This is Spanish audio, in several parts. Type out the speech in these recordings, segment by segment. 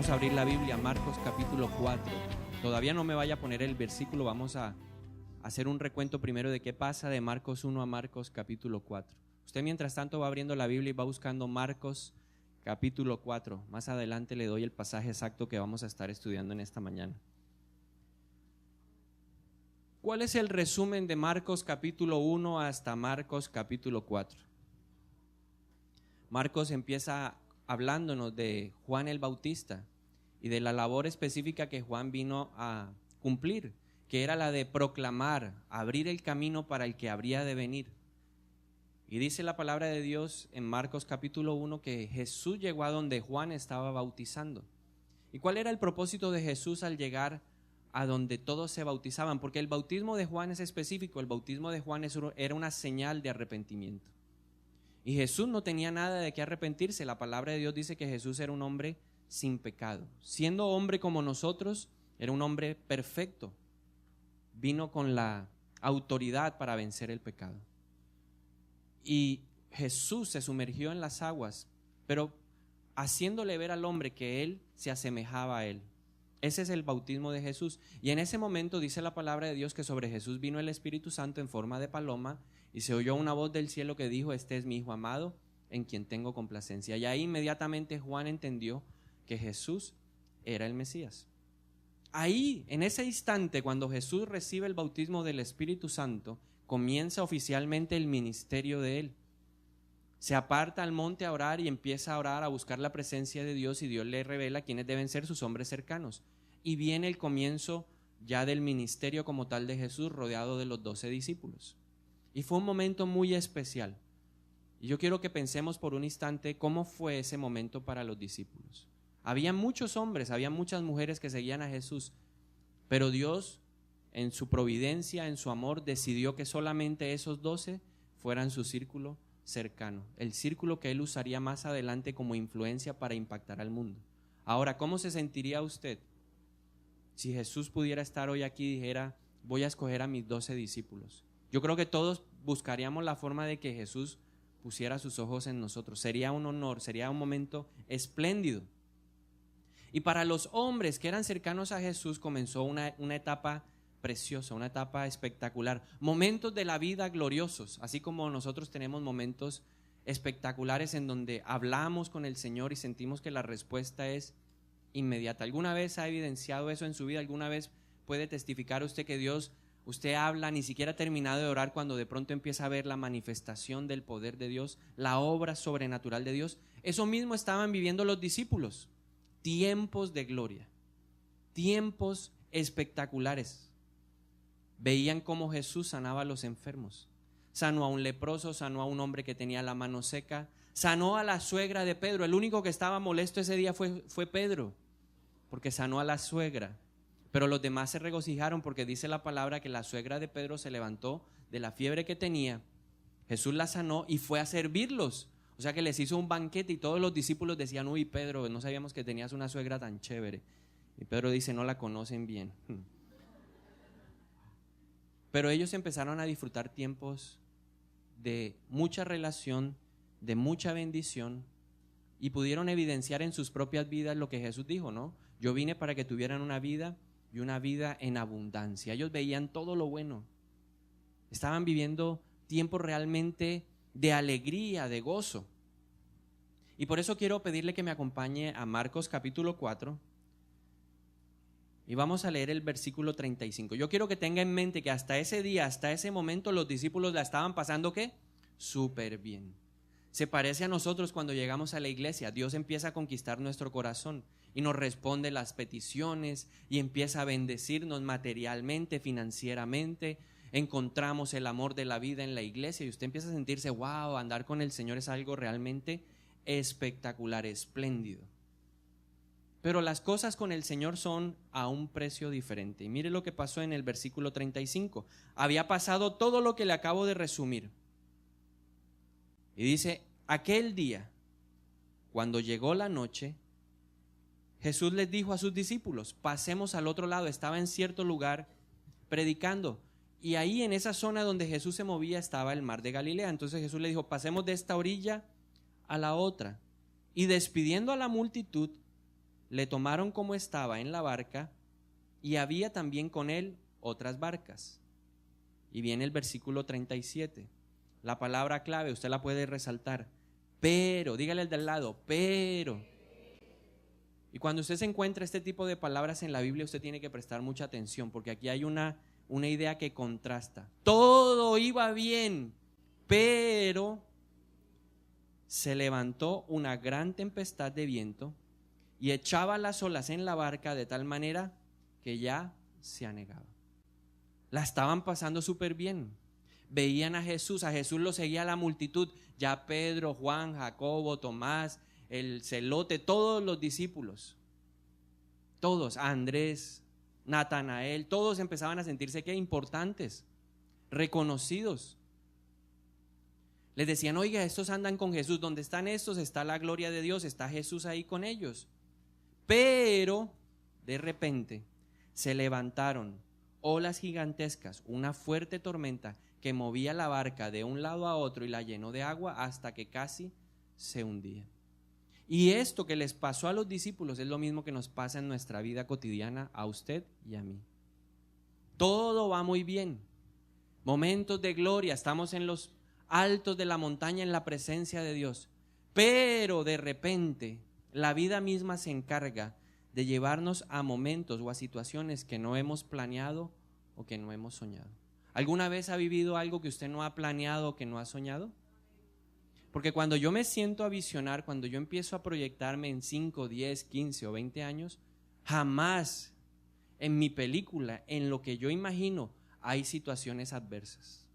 Vamos a abrir la Biblia, Marcos capítulo 4. Todavía no me vaya a poner el versículo, vamos a hacer un recuento primero de qué pasa de Marcos 1 a Marcos capítulo 4. Usted mientras tanto va abriendo la Biblia y va buscando Marcos capítulo 4. Más adelante le doy el pasaje exacto que vamos a estar estudiando en esta mañana. ¿Cuál es el resumen de Marcos capítulo 1 hasta Marcos capítulo 4? Marcos empieza hablándonos de Juan el Bautista y de la labor específica que Juan vino a cumplir, que era la de proclamar, abrir el camino para el que habría de venir. Y dice la palabra de Dios en Marcos capítulo 1 que Jesús llegó a donde Juan estaba bautizando. ¿Y cuál era el propósito de Jesús al llegar a donde todos se bautizaban? Porque el bautismo de Juan es específico, el bautismo de Juan era una señal de arrepentimiento. Y Jesús no tenía nada de qué arrepentirse. La palabra de Dios dice que Jesús era un hombre sin pecado. Siendo hombre como nosotros, era un hombre perfecto. Vino con la autoridad para vencer el pecado. Y Jesús se sumergió en las aguas, pero haciéndole ver al hombre que él se asemejaba a él. Ese es el bautismo de Jesús. Y en ese momento dice la palabra de Dios que sobre Jesús vino el Espíritu Santo en forma de paloma y se oyó una voz del cielo que dijo: este es mi Hijo amado, en quien tengo complacencia. Y ahí inmediatamente Juan entendió que Jesús era el Mesías. Ahí, en ese instante, cuando Jesús recibe el bautismo del Espíritu Santo, comienza oficialmente el ministerio de él. Se aparta al monte a orar y empieza a orar, a buscar la presencia de Dios, y Dios le revela quiénes deben ser sus hombres cercanos. Y viene el comienzo ya del ministerio como tal de Jesús, rodeado de los 12 discípulos. Y fue un momento muy especial. Y yo quiero que pensemos por un instante cómo fue ese momento para los discípulos. Había muchos hombres, había muchas mujeres que seguían a Jesús, pero Dios, en su providencia, en su amor, decidió que solamente esos 12 fueran su círculo cercano, el círculo que él usaría más adelante como influencia para impactar al mundo. Ahora, ¿cómo se sentiría usted si Jesús pudiera estar hoy aquí y dijera: voy a escoger a mis 12 discípulos? Yo creo que todos buscaríamos la forma de que Jesús pusiera sus ojos en nosotros. Sería un honor, sería un momento espléndido. Y para los hombres que eran cercanos a Jesús comenzó una etapa preciosa, una etapa espectacular. Momentos de la vida gloriosos, así como nosotros tenemos momentos espectaculares en donde hablamos con el Señor y sentimos que la respuesta es inmediata. ¿Alguna vez ha evidenciado eso en su vida? ¿Alguna vez puede testificar usted que usted habla, ni siquiera ha terminado de orar, cuando de pronto empieza a ver la manifestación del poder de Dios, la obra sobrenatural de Dios? Eso mismo estaban viviendo los discípulos. Tiempos de gloria, tiempos espectaculares. Veían cómo Jesús sanaba a los enfermos. Sanó a un leproso, sanó a un hombre que tenía la mano seca, sanó a la suegra de Pedro. El único que estaba molesto ese día fue Pedro, porque sanó a la suegra. Pero los demás se regocijaron porque dice la palabra que la suegra de Pedro se levantó de la fiebre que tenía. Jesús la sanó y fue a servirlos. O sea que les hizo un banquete y todos los discípulos decían: uy, Pedro, no sabíamos que tenías una suegra tan chévere. Y Pedro dice: no la conocen bien. Pero ellos empezaron a disfrutar tiempos de mucha relación, de mucha bendición, y pudieron evidenciar en sus propias vidas lo que Jesús dijo, ¿no? Yo vine para que tuvieran una vida, y una vida en abundancia. Ellos veían todo lo bueno. Estaban viviendo tiempos realmente de alegría, de gozo. Y por eso quiero pedirle que me acompañe a Marcos capítulo 4 y vamos a leer el versículo 35. Yo quiero que tenga en mente que hasta ese día, hasta ese momento, los discípulos la estaban pasando ¿qué? Súper bien. Se parece a nosotros cuando llegamos a la iglesia. Dios empieza a conquistar nuestro corazón y nos responde las peticiones y empieza a bendecirnos materialmente, financieramente. Encontramos el amor de la vida en la iglesia y usted empieza a sentirse: wow, andar con el Señor es algo realmente espectacular, espléndido. Pero las cosas con el Señor son a un precio diferente. Y mire lo que pasó en el versículo 35. Había pasado todo lo que le acabo de resumir. Y dice: aquel día, cuando llegó la noche, Jesús les dijo a sus discípulos: pasemos al otro lado. Estaba en cierto lugar predicando. Y ahí en esa zona donde Jesús se movía estaba el mar de Galilea. Entonces Jesús le dijo: pasemos de esta orilla a la otra. Y despidiendo a la multitud, le tomaron como estaba en la barca, y había también con él otras barcas. Y viene el versículo 37. La palabra clave, usted la puede resaltar. Pero, dígale al de al lado, pero. Y cuando usted se encuentra este tipo de palabras en la Biblia, usted tiene que prestar mucha atención, porque aquí hay una idea que contrasta. Todo iba bien, pero se levantó una gran tempestad de viento y echaba las olas en la barca de tal manera que ya se anegaba. La estaban pasando súper bien. Veían a Jesús lo seguía la multitud, ya Pedro, Juan, Jacobo, Tomás, el celote, todos los discípulos, todos, Andrés, Natanael, todos empezaban a sentirse que importantes, reconocidos. Les decían, oiga, estos andan con Jesús, ¿dónde están estos? Está la gloria de Dios, está Jesús ahí con ellos. Pero de repente se levantaron olas gigantescas, una fuerte tormenta que movía la barca de un lado a otro y la llenó de agua hasta que casi se hundía. Y esto que les pasó a los discípulos es lo mismo que nos pasa en nuestra vida cotidiana a usted y a mí. Todo va muy bien, momentos de gloria, estamos en los altos de la montaña en la presencia de Dios, pero de repente la vida misma se encarga de llevarnos a momentos o a situaciones que no hemos planeado o que no hemos soñado. ¿Alguna vez ha vivido algo que usted no ha planeado o que no ha soñado? Porque cuando yo me siento a visionar, cuando yo empiezo a proyectarme en 5, 10, 15 o 20 años, jamás en mi película, en lo que yo imagino, hay situaciones adversas.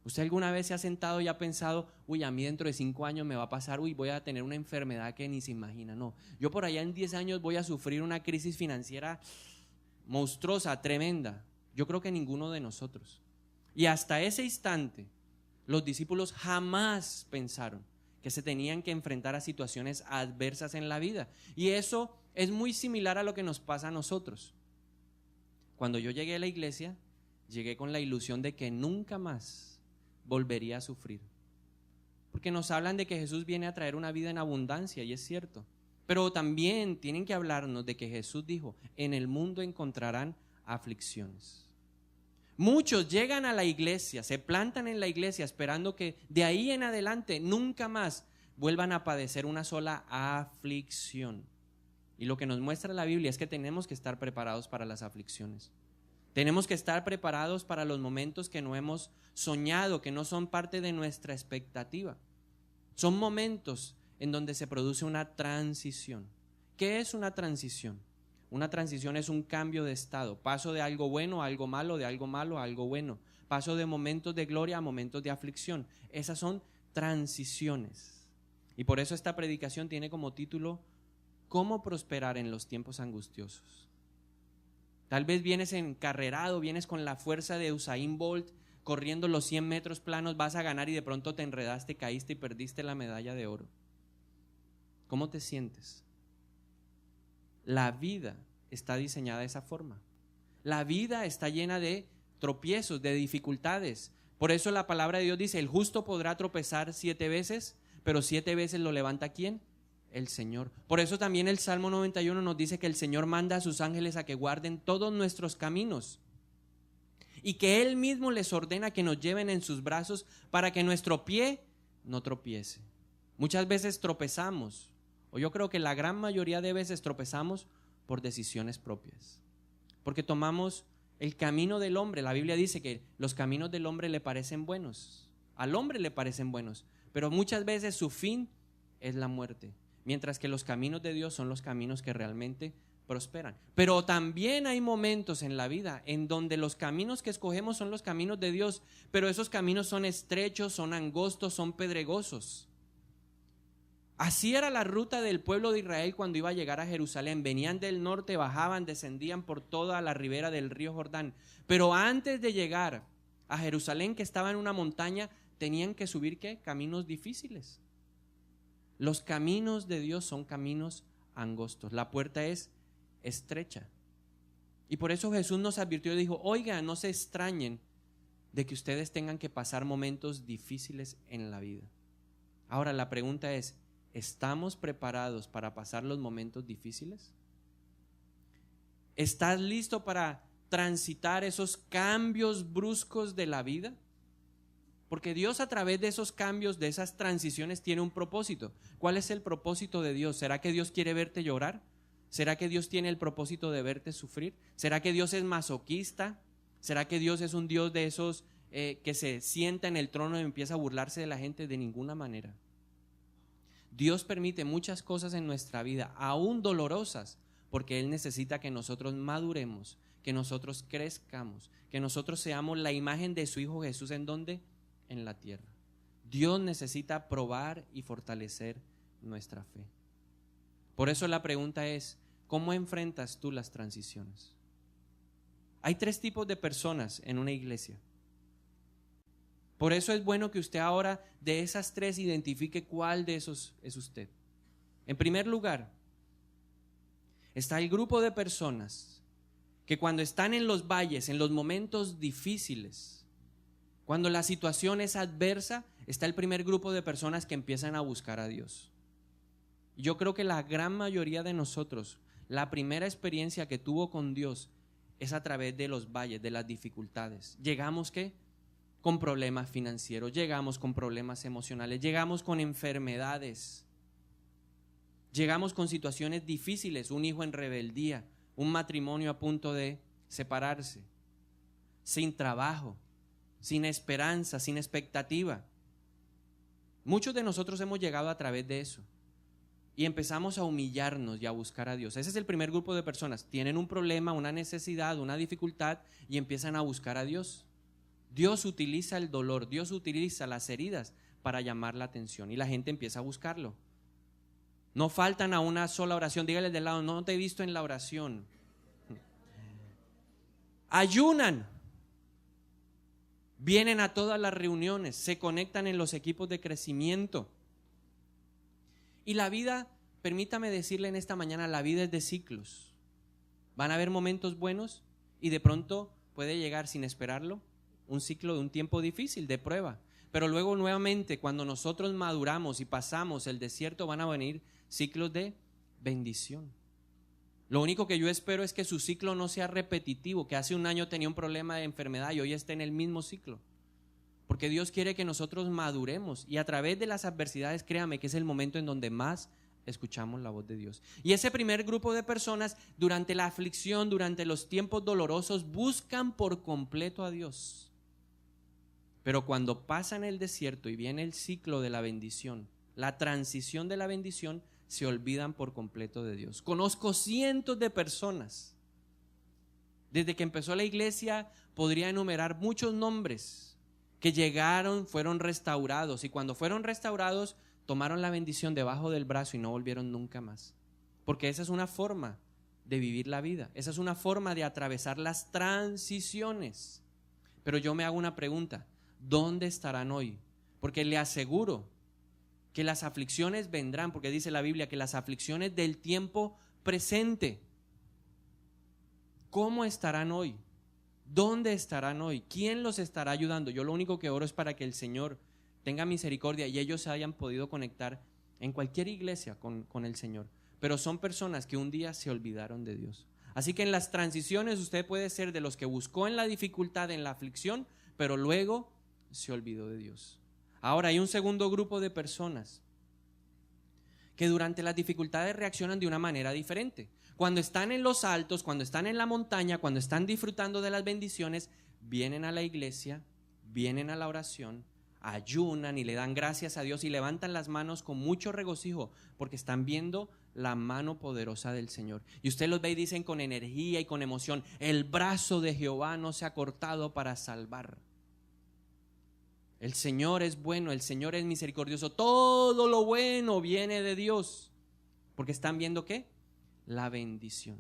¿Usted alguna vez se ha sentado y ha pensado, uy, a mí dentro de 5 años me va a pasar, uy, voy a tener una enfermedad que ni se imagina? No, yo por allá en 10 años voy a sufrir una crisis financiera monstruosa, tremenda. Yo creo que ninguno de nosotros. Y hasta ese instante, los discípulos jamás pensaron que se tenían que enfrentar a situaciones adversas en la vida. Y eso es muy similar a lo que nos pasa a nosotros. Cuando yo llegué a la iglesia, llegué con la ilusión de que nunca más volvería a sufrir. Porque nos hablan de que Jesús viene a traer una vida en abundancia, y es cierto. Pero también tienen que hablarnos de que Jesús dijo, en el mundo encontrarán aflicciones. Muchos llegan a la iglesia, se plantan en la iglesia esperando que de ahí en adelante nunca más vuelvan a padecer una sola aflicción. Y lo que nos muestra la Biblia es que tenemos que estar preparados para las aflicciones. Tenemos que estar preparados para los momentos que no hemos soñado, que no son parte de nuestra expectativa. Son momentos en donde se produce una transición. ¿Qué es una transición? Una transición es un cambio de estado, paso de algo bueno a algo malo, de algo malo a algo bueno, paso de momentos de gloria a momentos de aflicción. Esas son transiciones. Y por eso esta predicación tiene como título, ¿cómo prosperar en los tiempos angustiosos? Tal vez vienes encarrerado, vienes con la fuerza de Usain Bolt, corriendo los 100 metros planos, vas a ganar y de pronto te enredaste, caíste y perdiste la medalla de oro. ¿Cómo te sientes? La vida está diseñada de esa forma. La vida está llena de tropiezos, de dificultades. Por eso la palabra de Dios dice, el justo podrá tropezar 7 veces, pero 7 veces lo levanta ¿quién? El Señor. Por eso también el Salmo 91 nos dice que el Señor manda a sus ángeles a que guarden todos nuestros caminos y que Él mismo les ordena que nos lleven en sus brazos para que nuestro pie no tropiece. Muchas veces tropezamos, o yo creo que la gran mayoría de veces tropezamos por decisiones propias, porque tomamos el camino del hombre. La Biblia dice que los caminos del hombre le parecen buenos, al hombre le parecen buenos, pero muchas veces su fin es la muerte, mientras que los caminos de Dios son los caminos que realmente prosperan. Pero también hay momentos en la vida en donde los caminos que escogemos son los caminos de Dios, pero esos caminos son estrechos, son angostos, son pedregosos. Así era la ruta del pueblo de Israel cuando iba a llegar a Jerusalén. Venían del norte, bajaban, descendían por toda la ribera del río Jordán. Pero antes de llegar a Jerusalén, que estaba en una montaña, tenían que subir ¿qué? Caminos difíciles. Los caminos de Dios son caminos angostos. La puerta es estrecha. Y por eso Jesús nos advirtió y dijo, oiga, no se extrañen de que ustedes tengan que pasar momentos difíciles en la vida. Ahora la pregunta es, ¿estamos preparados para pasar los momentos difíciles? ¿Estás listo para transitar esos cambios bruscos de la vida? Porque Dios, a través de esos cambios, de esas transiciones, tiene un propósito. ¿Cuál es el propósito de Dios? ¿Será que Dios quiere verte llorar? ¿Será que Dios tiene el propósito de verte sufrir? ¿Será que Dios es masoquista? ¿Será que Dios es un Dios de esos que se sienta en el trono y empieza a burlarse de la gente? De ninguna manera. Dios permite muchas cosas en nuestra vida, aún dolorosas, porque Él necesita que nosotros maduremos, que nosotros crezcamos, que nosotros seamos la imagen de su Hijo Jesús. ¿En dónde? En la tierra. Dios necesita probar y fortalecer nuestra fe. Por eso la pregunta es, ¿cómo enfrentas tú las transiciones? Hay 3 tipos de personas en una iglesia. Por eso es bueno que usted ahora de esas 3 identifique cuál de esos es usted. En primer lugar, está el grupo de personas que cuando están en los valles, en los momentos difíciles, cuando la situación es adversa, está el primer grupo de personas que empiezan a buscar a Dios. Yo creo que la gran mayoría de nosotros, la primera experiencia que tuvo con Dios es a través de los valles, de las dificultades. Llegamos ¿qué? Con problemas financieros, llegamos con problemas emocionales, llegamos con enfermedades, llegamos con situaciones difíciles, un hijo en rebeldía, un matrimonio a punto de separarse, sin trabajo, sin esperanza, sin expectativa. Muchos de nosotros hemos llegado a través de eso y empezamos a humillarnos y a buscar a Dios. Ese es el primer grupo de personas. Tienen un problema, una necesidad, una dificultad y empiezan a buscar a Dios. Dios utiliza el dolor, Dios utiliza las heridas para llamar la atención y la gente empieza a buscarlo. No faltan a una sola oración. Dígale de lado, no te he visto en la oración. Ayunan. Vienen a todas las reuniones, se conectan en los equipos de crecimiento. Y la vida, permítame decirle en esta mañana, la vida es de ciclos. Van a haber momentos buenos y de pronto puede llegar sin esperarlo un ciclo de un tiempo difícil, de prueba. Pero luego nuevamente cuando nosotros maduramos y pasamos el desierto van a venir ciclos de bendición. Lo único que yo espero es que su ciclo no sea repetitivo, que hace un año tenía un problema de enfermedad y hoy esté en el mismo ciclo. Porque Dios quiere que nosotros maduremos y a través de las adversidades, créame que es el momento en donde más escuchamos la voz de Dios. Y ese primer grupo de personas durante la aflicción, durante los tiempos dolorosos, buscan por completo a Dios. Pero cuando pasan el desierto y viene el ciclo de la bendición, la transición de la bendición, se olvidan por completo de Dios. Conozco cientos de personas. Desde que empezó la iglesia podría enumerar muchos nombres que llegaron, fueron restaurados y cuando fueron restaurados tomaron la bendición debajo del brazo y no volvieron nunca más. Porque esa es una forma de vivir la vida. Esa es una forma de atravesar las transiciones. Pero yo me hago una pregunta. ¿Dónde estarán hoy? Porque le aseguro que las aflicciones vendrán, porque dice la Biblia que las aflicciones del tiempo presente. ¿Cómo estarán hoy? ¿Dónde estarán hoy? ¿Quién los estará ayudando? Yo lo único que oro es para que el Señor tenga misericordia y ellos se hayan podido conectar en cualquier iglesia con el Señor. Pero son personas que un día se olvidaron de Dios. Así que en las transiciones usted puede ser de los que buscó en la dificultad, en la aflicción, pero luego se olvidó de Dios. Ahora hay un segundo grupo de personas que durante las dificultades reaccionan de una manera diferente. Cuando están en los altos, cuando están en la montaña, cuando están disfrutando de las bendiciones, vienen a la iglesia, vienen a la oración, ayunan y le dan gracias a Dios y levantan las manos con mucho regocijo porque están viendo la mano poderosa del Señor. Y usted los ve y dicen con energía y con emoción, el brazo de Jehová no se ha cortado para salvar. El Señor es bueno, el Señor es misericordioso, todo lo bueno viene de Dios. Porque están viendo ¿qué? La bendición.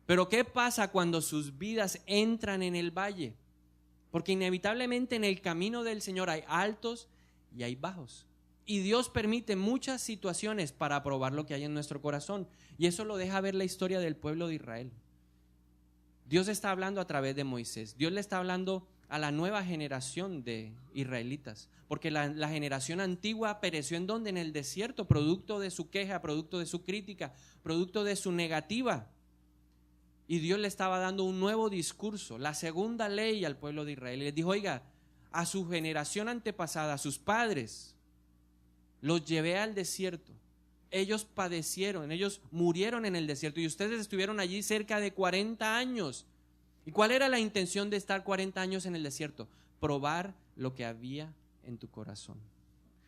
Pero ¿qué pasa cuando sus vidas entran en el valle? Porque inevitablemente en el camino del Señor hay altos y hay bajos. Y Dios permite muchas situaciones para probar lo que hay en nuestro corazón. Y eso lo deja ver la historia del pueblo de Israel. Dios está hablando a través de Moisés. Dios le está hablando a la nueva generación de israelitas, porque la generación antigua pereció ¿en dónde? En el desierto, producto de su queja, producto de su crítica, producto de su negativa. Y Dios le estaba dando un nuevo discurso, la segunda ley al pueblo de Israel. Y les dijo, oiga, a su generación antepasada, a sus padres, los llevé al desierto. Ellos padecieron, ellos murieron en el desierto y ustedes estuvieron allí cerca de 40 años. ¿Y cuál era la intención de estar 40 años en el desierto? Probar lo que había en tu corazón.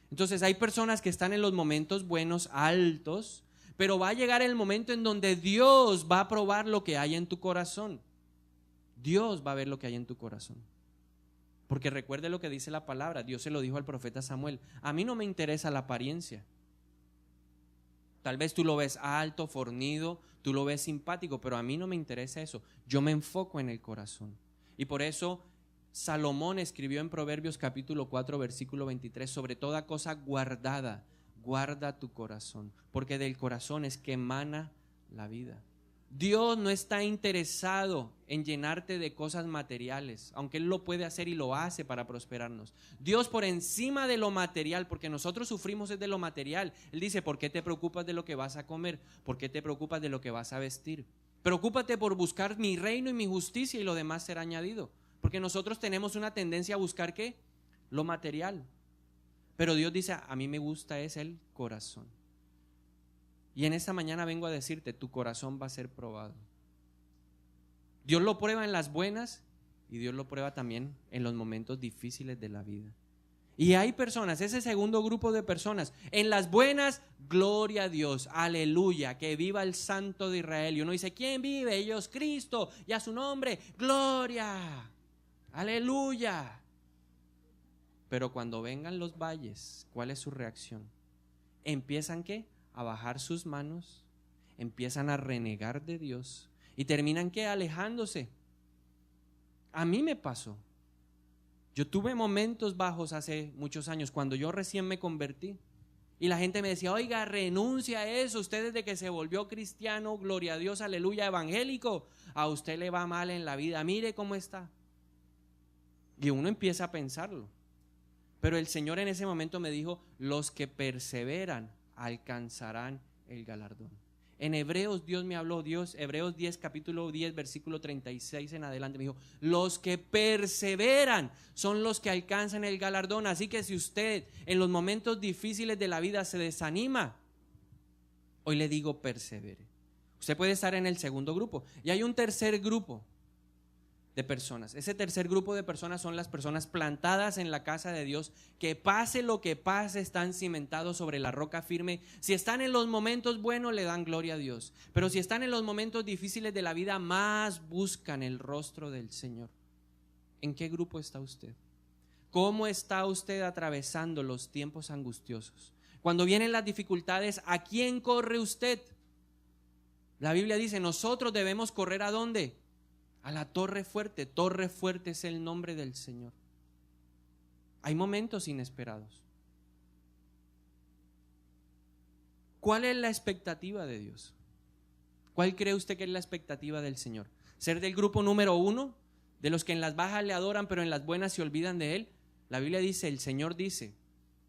Entonces hay personas que están en los momentos buenos, altos, pero va a llegar el momento en donde Dios va a probar lo que hay en tu corazón. Dios va a ver lo que hay en tu corazón. Porque recuerde lo que dice la palabra, Dios se lo dijo al profeta Samuel, a mí no me interesa la apariencia. Tal vez tú lo ves alto, fornido, tú lo ves simpático, pero a mí no me interesa eso. Yo me enfoco en el corazón. Y por eso Salomón escribió en Proverbios capítulo 4, versículo 23, sobre toda cosa guardada, guarda tu corazón, porque del corazón es que emana la vida. Dios no está interesado en llenarte de cosas materiales, aunque Él lo puede hacer y lo hace para prosperarnos. Dios por encima de lo material, porque nosotros sufrimos es de lo material. Él dice, ¿por qué te preocupas de lo que vas a comer? ¿Por qué te preocupas de lo que vas a vestir? Preocúpate por buscar mi reino y mi justicia y lo demás será añadido. Porque nosotros tenemos una tendencia a buscar ¿qué? Lo material. Pero Dios dice, a mí me gusta es el corazón. Y en esta mañana vengo a decirte, tu corazón va a ser probado. Dios lo prueba en las buenas y Dios lo prueba también en los momentos difíciles de la vida. Y hay personas, ese segundo grupo de personas, en las buenas, gloria a Dios, aleluya, que viva el Santo de Israel. Y uno dice, ¿quién vive? Ellos, Cristo, y a su nombre, gloria, aleluya. Pero cuando vengan los valles, ¿cuál es su reacción? ¿Empiezan qué? A bajar sus manos, empiezan a renegar de Dios y terminan ¿qué? Alejándose. A mí me pasó. Yo tuve momentos bajos hace muchos años cuando yo recién me convertí y la gente me decía, oiga, renuncia a eso, usted desde que se volvió cristiano, gloria a Dios, aleluya, evangélico, a usted le va mal en la vida, mire cómo está. Y uno empieza a pensarlo. Pero el Señor en ese momento me dijo, los que perseveran alcanzarán el galardón. En Hebreos Dios me habló, Hebreos 10, capítulo 10, versículo 36 en adelante, me dijo, los que perseveran son los que alcanzan el galardón. Así que si usted en los momentos difíciles de la vida se desanima, hoy le digo persevere. Usted puede estar en el segundo grupo. Y hay un tercer grupo de personas. Ese tercer grupo de personas son las personas plantadas en la casa de Dios, que pase lo que pase, están cimentados sobre la roca firme. Si están en los momentos buenos, le dan gloria a Dios. Pero si están en los momentos difíciles de la vida, más buscan el rostro del Señor. ¿En qué grupo está usted? ¿Cómo está usted atravesando los tiempos angustiosos? Cuando vienen las dificultades, ¿a quién corre usted? La Biblia dice, nosotros debemos correr ¿a dónde? A la torre fuerte. Torre fuerte es el nombre del Señor. Hay momentos inesperados. ¿Cuál es la expectativa de Dios? ¿Cuál cree usted que es la expectativa del Señor? ¿Ser del grupo número 1? ¿De los que en las bajas le adoran pero en las buenas se olvidan de Él? La Biblia dice, el Señor dice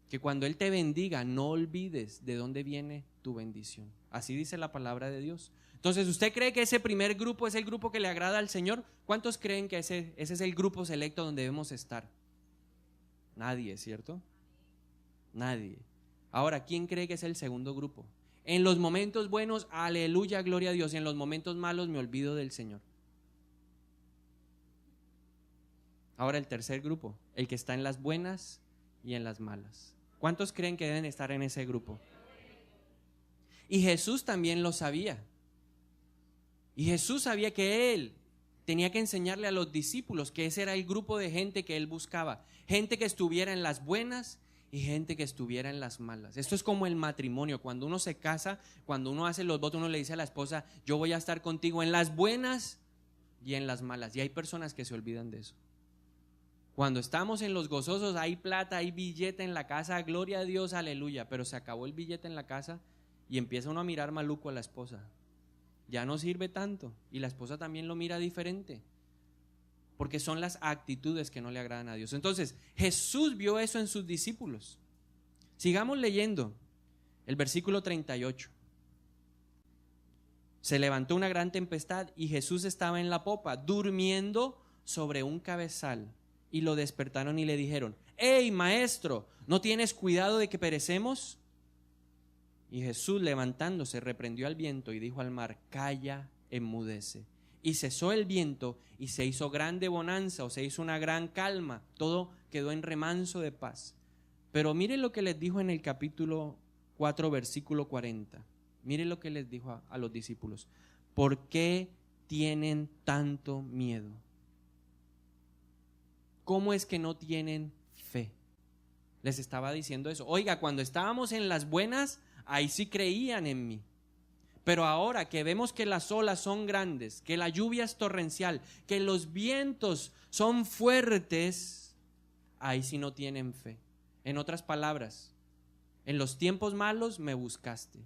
que cuando Él te bendiga no olvides de dónde viene tu bendición. Así dice la palabra de Dios. Entonces, ¿usted cree que ese primer grupo es el grupo que le agrada al Señor? ¿Cuántos creen que ese es el grupo selecto donde debemos estar? Nadie, ¿cierto? Nadie. Ahora, ¿quién cree que es el segundo grupo? En los momentos buenos, aleluya, gloria a Dios. Y en los momentos malos me olvido del Señor. Ahora el tercer grupo, el que está en las buenas y en las malas. ¿Cuántos creen que deben estar en ese grupo? Y Jesús también lo sabía. Y Jesús sabía que Él tenía que enseñarle a los discípulos que ese era el grupo de gente que Él buscaba. Gente que estuviera en las buenas y gente que estuviera en las malas. Esto es como el matrimonio. Cuando uno se casa, cuando uno hace los votos, uno le dice a la esposa, yo voy a estar contigo en las buenas y en las malas. Y hay personas que se olvidan de eso. Cuando estamos en los gozosos, hay plata, hay billete en la casa, gloria a Dios, aleluya. Pero se acabó el billete en la casa y empieza uno a mirar maluco a la esposa. Ya no sirve tanto y la esposa también lo mira diferente. porque son las actitudes que no le agradan a Dios. Entonces, Jesús vio eso en sus discípulos. Sigamos leyendo el versículo 38. Se levantó una gran tempestad y Jesús estaba en la popa, durmiendo sobre un cabezal. Y lo despertaron y le dijeron: ¡Hey, maestro! ¿No tienes cuidado de que perecemos? Y Jesús, levantándose, reprendió al viento y dijo al mar: calla, enmudece. Y cesó el viento y se hizo grande bonanza, o se hizo una gran calma. Todo quedó en remanso de paz. Pero miren lo que les dijo en el capítulo 4, versículo 40. Miren lo que les dijo a los discípulos: ¿por qué tienen tanto miedo? ¿Cómo es que no tienen fe? Les estaba diciendo eso. Oiga, cuando estábamos en las buenas, ahí sí creían en mí. Pero ahora que vemos que las olas son grandes, que la lluvia es torrencial, que los vientos son fuertes, ahí sí no tienen fe. En otras palabras, en los tiempos malos me buscaste,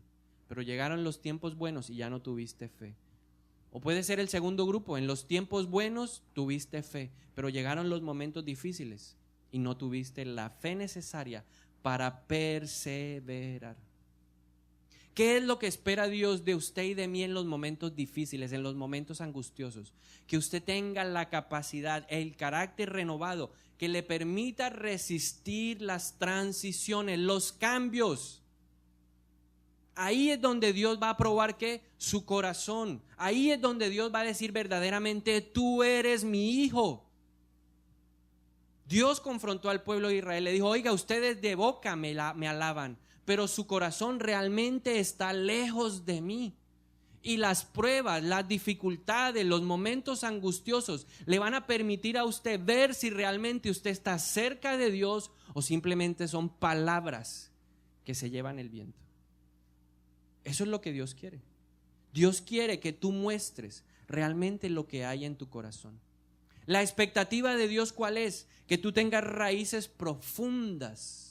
pero llegaron los tiempos buenos y ya no tuviste fe. O puede ser el segundo grupo: en los tiempos buenos tuviste fe, pero llegaron los momentos difíciles y no tuviste la fe necesaria para perseverar. ¿Qué es lo que espera Dios de usted y de mí en los momentos difíciles, en los momentos angustiosos? Que usted tenga la capacidad, el carácter renovado, que le permita resistir las transiciones, los cambios. Ahí es donde Dios va a probar que su corazón. Ahí es donde Dios va a decir verdaderamente: tú eres mi hijo. Dios confrontó al pueblo de Israel, le dijo: oiga, ustedes de boca me alaban, pero su corazón realmente está lejos de mí. Y las pruebas, las dificultades, los momentos angustiosos le van a permitir a usted ver si realmente usted está cerca de Dios o simplemente son palabras que se llevan el viento. Eso es lo que Dios quiere. Dios quiere que tú muestres realmente lo que hay en tu corazón. La expectativa de Dios, ¿cuál es? Que tú tengas raíces profundas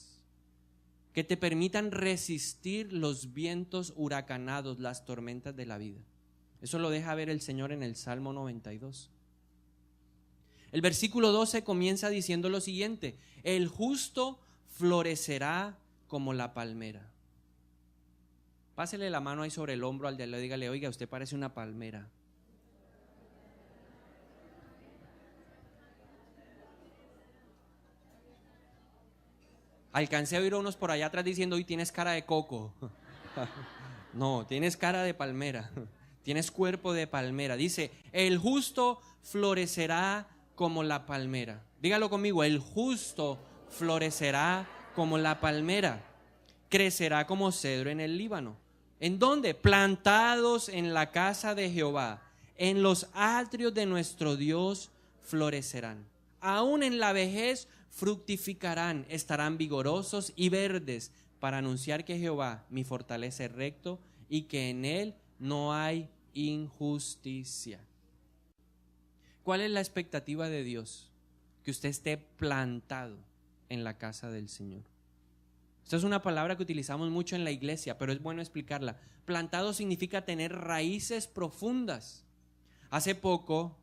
que te permitan resistir los vientos huracanados, las tormentas de la vida. Eso lo deja ver el Señor en el Salmo 92. El versículo 12 comienza diciendo lo siguiente: el justo florecerá como la palmera. Pásele la mano ahí sobre el hombro al de al lado y dígale: oiga, usted parece una palmera. Alcancé a oír a unos por allá atrás diciendo: hoy tienes cara de coco. No, tienes cara de palmera. Tienes cuerpo de palmera. Dice: el justo florecerá como la palmera. Dígalo conmigo: el justo florecerá como la palmera. Crecerá como cedro en el Líbano. ¿En dónde? Plantados en la casa de Jehová. En los atrios de nuestro Dios florecerán. Aún en la vejez fructificarán, estarán vigorosos y verdes, para anunciar que Jehová, mi fortaleza, es recto y que en él no hay injusticia. ¿Cuál es la expectativa de Dios? Que usted esté plantado en la casa del Señor. Esta es una palabra que utilizamos mucho en la iglesia, pero es bueno explicarla. Plantado significa tener raíces profundas. Hace poco,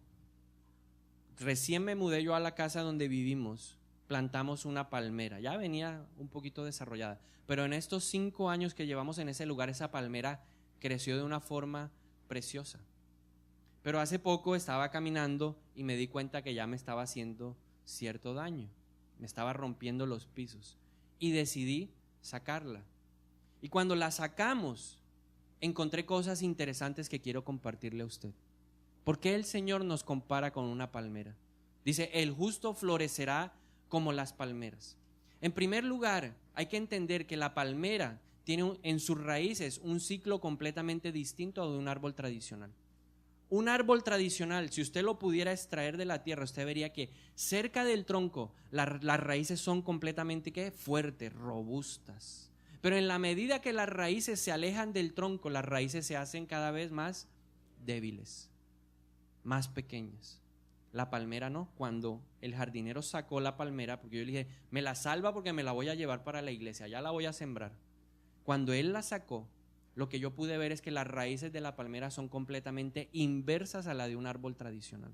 recién me mudé yo a la casa donde vivimos, plantamos una palmera. Ya venía un poquito desarrollada, pero en estos 5 años que llevamos en ese lugar, esa palmera creció de una forma preciosa. Pero hace poco estaba caminando y me di cuenta que ya me estaba haciendo cierto daño. Me estaba rompiendo los pisos. Y decidí sacarla. Y cuando la sacamos, encontré cosas interesantes que quiero compartirle a usted. ¿Por qué el Señor nos compara con una palmera? Dice: el justo florecerá como las palmeras. En primer lugar, hay que entender que la palmera tiene en sus raíces un ciclo completamente distinto a de un árbol tradicional. Un árbol tradicional, si usted lo pudiera extraer de la tierra, usted vería que cerca del tronco las raíces son completamente fuertes, robustas. Pero en la medida que las raíces se alejan del tronco, las raíces se hacen cada vez más débiles, más pequeñas. La palmera no. Cuando el jardinero sacó la palmera, porque yo le dije: me la salva porque me la voy a llevar para la iglesia, ya la voy a sembrar. Cuando él la sacó, lo que yo pude ver es que las raíces de la palmera son completamente inversas a la de un árbol tradicional.